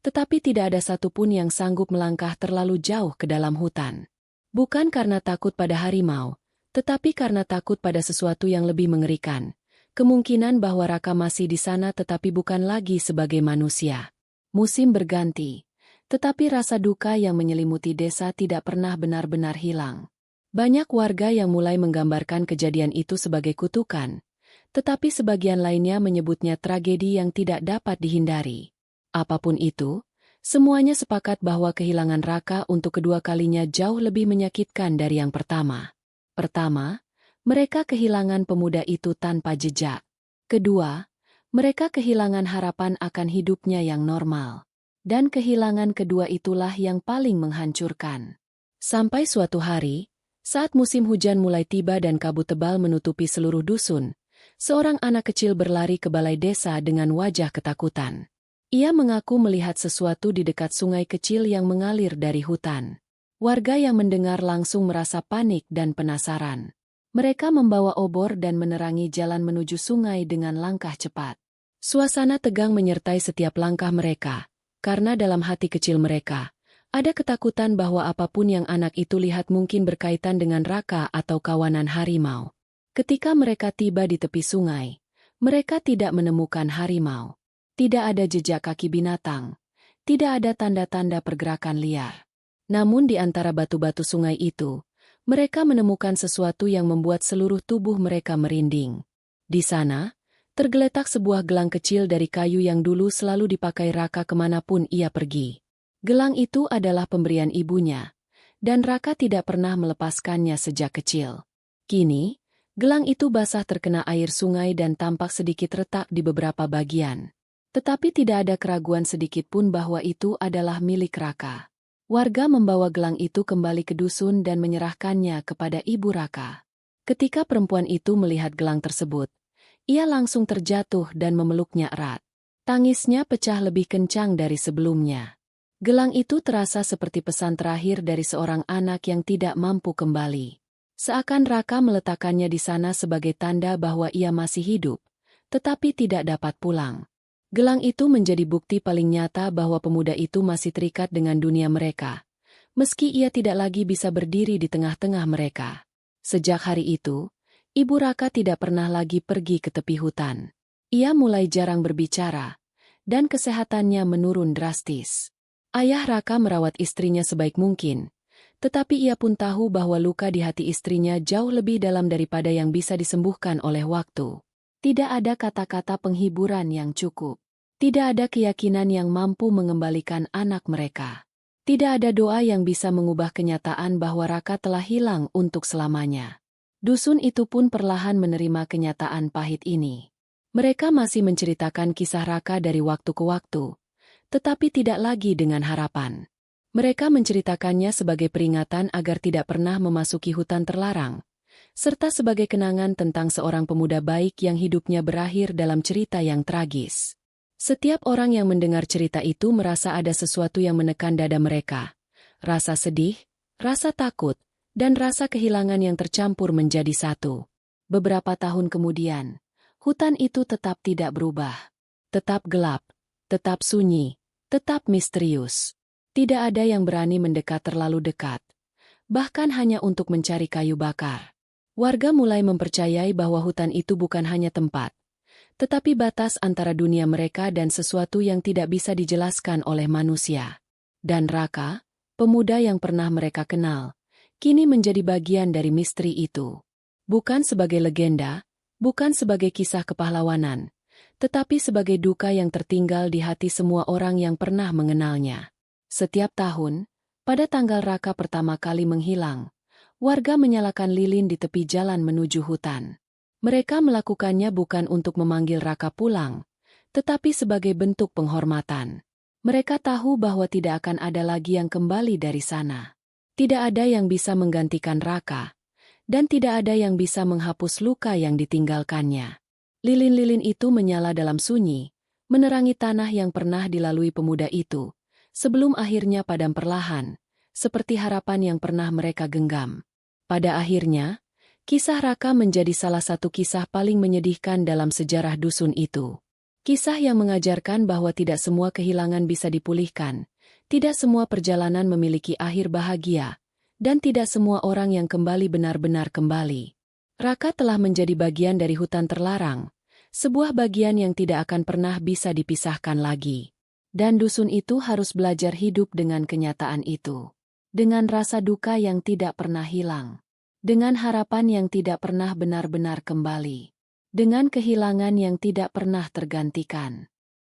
tetapi tidak ada satupun yang sanggup melangkah terlalu jauh ke dalam hutan. Bukan karena takut pada harimau, tetapi karena takut pada sesuatu yang lebih mengerikan. Kemungkinan bahwa Raka masih di sana tetapi bukan lagi sebagai manusia. Musim berganti, tetapi rasa duka yang menyelimuti desa tidak pernah benar-benar hilang. Banyak warga yang mulai menggambarkan kejadian itu sebagai kutukan, tetapi sebagian lainnya menyebutnya tragedi yang tidak dapat dihindari. Apapun itu, semuanya sepakat bahwa kehilangan Raka untuk kedua kalinya jauh lebih menyakitkan dari yang pertama. Pertama, mereka kehilangan pemuda itu tanpa jejak. Kedua, mereka kehilangan harapan akan hidupnya yang normal. Dan kehilangan kedua itulah yang paling menghancurkan. Sampai suatu hari, saat musim hujan mulai tiba dan kabut tebal menutupi seluruh dusun, seorang anak kecil berlari ke balai desa dengan wajah ketakutan. Ia mengaku melihat sesuatu di dekat sungai kecil yang mengalir dari hutan. Warga yang mendengar langsung merasa panik dan penasaran. Mereka membawa obor dan menerangi jalan menuju sungai dengan langkah cepat. Suasana tegang menyertai setiap langkah mereka, karena dalam hati kecil mereka, Ada ketakutan bahwa apapun yang anak itu lihat mungkin berkaitan dengan Raka atau kawanan harimau. Ketika mereka tiba di tepi sungai, mereka tidak menemukan harimau. Tidak ada jejak kaki binatang. Tidak ada tanda-tanda pergerakan liar. Namun di antara batu-batu sungai itu, mereka menemukan sesuatu yang membuat seluruh tubuh mereka merinding. Di sana, tergeletak sebuah gelang kecil dari kayu yang dulu selalu dipakai Raka kemanapun ia pergi. Gelang itu adalah pemberian ibunya, dan Raka tidak pernah melepaskannya sejak kecil. Kini, gelang itu basah terkena air sungai dan tampak sedikit retak di beberapa bagian. Tetapi tidak ada keraguan sedikit pun bahwa itu adalah milik Raka. Warga membawa gelang itu kembali ke dusun dan menyerahkannya kepada ibu Raka. Ketika perempuan itu melihat gelang tersebut, ia langsung terjatuh dan memeluknya erat. Tangisnya pecah lebih kencang dari sebelumnya. Gelang itu terasa seperti pesan terakhir dari seorang anak yang tidak mampu kembali. Seakan Raka meletakkannya di sana sebagai tanda bahwa ia masih hidup, tetapi tidak dapat pulang. Gelang itu menjadi bukti paling nyata bahwa pemuda itu masih terikat dengan dunia mereka, meski ia tidak lagi bisa berdiri di tengah-tengah mereka. Sejak hari itu, ibu Raka tidak pernah lagi pergi ke tepi hutan. Ia mulai jarang berbicara, dan kesehatannya menurun drastis. Ayah Raka merawat istrinya sebaik mungkin, tetapi ia pun tahu bahwa luka di hati istrinya jauh lebih dalam daripada yang bisa disembuhkan oleh waktu. Tidak ada kata-kata penghiburan yang cukup. Tidak ada keyakinan yang mampu mengembalikan anak mereka. Tidak ada doa yang bisa mengubah kenyataan bahwa Raka telah hilang untuk selamanya. Dusun itu pun perlahan menerima kenyataan pahit ini. Mereka masih menceritakan kisah Raka dari waktu ke waktu, tetapi tidak lagi dengan harapan. Mereka menceritakannya sebagai peringatan agar tidak pernah memasuki hutan terlarang, serta sebagai kenangan tentang seorang pemuda baik yang hidupnya berakhir dalam cerita yang tragis. Setiap orang yang mendengar cerita itu merasa ada sesuatu yang menekan dada mereka. Rasa sedih, rasa takut, dan rasa kehilangan yang tercampur menjadi satu. Beberapa tahun kemudian, hutan itu tetap tidak berubah. Tetap gelap, tetap sunyi, tetap misterius. Tidak ada yang berani mendekat terlalu dekat, bahkan hanya untuk mencari kayu bakar. Warga mulai mempercayai bahwa hutan itu bukan hanya tempat, tetapi batas antara dunia mereka dan sesuatu yang tidak bisa dijelaskan oleh manusia. Dan Raka, pemuda yang pernah mereka kenal, kini menjadi bagian dari misteri itu. Bukan sebagai legenda, bukan sebagai kisah kepahlawanan, tetapi sebagai duka yang tertinggal di hati semua orang yang pernah mengenalnya. Setiap tahun, pada tanggal Raka pertama kali menghilang, warga menyalakan lilin di tepi jalan menuju hutan. Mereka melakukannya bukan untuk memanggil Raka pulang, tetapi sebagai bentuk penghormatan. Mereka tahu bahwa tidak akan ada lagi yang kembali dari sana. Tidak ada yang bisa menggantikan Raka, dan tidak ada yang bisa menghapus luka yang ditinggalkannya. Lilin-lilin itu menyala dalam sunyi, menerangi tanah yang pernah dilalui pemuda itu, sebelum akhirnya padam perlahan, seperti harapan yang pernah mereka genggam. Pada akhirnya, kisah Raka menjadi salah satu kisah paling menyedihkan dalam sejarah dusun itu. Kisah yang mengajarkan bahwa tidak semua kehilangan bisa dipulihkan, tidak semua perjalanan memiliki akhir bahagia, dan tidak semua orang yang kembali benar-benar kembali. Raka telah menjadi bagian dari hutan terlarang, sebuah bagian yang tidak akan pernah bisa dipisahkan lagi. Dan dusun itu harus belajar hidup dengan kenyataan itu. Dengan rasa duka yang tidak pernah hilang. Dengan harapan yang tidak pernah benar-benar kembali. Dengan kehilangan yang tidak pernah tergantikan.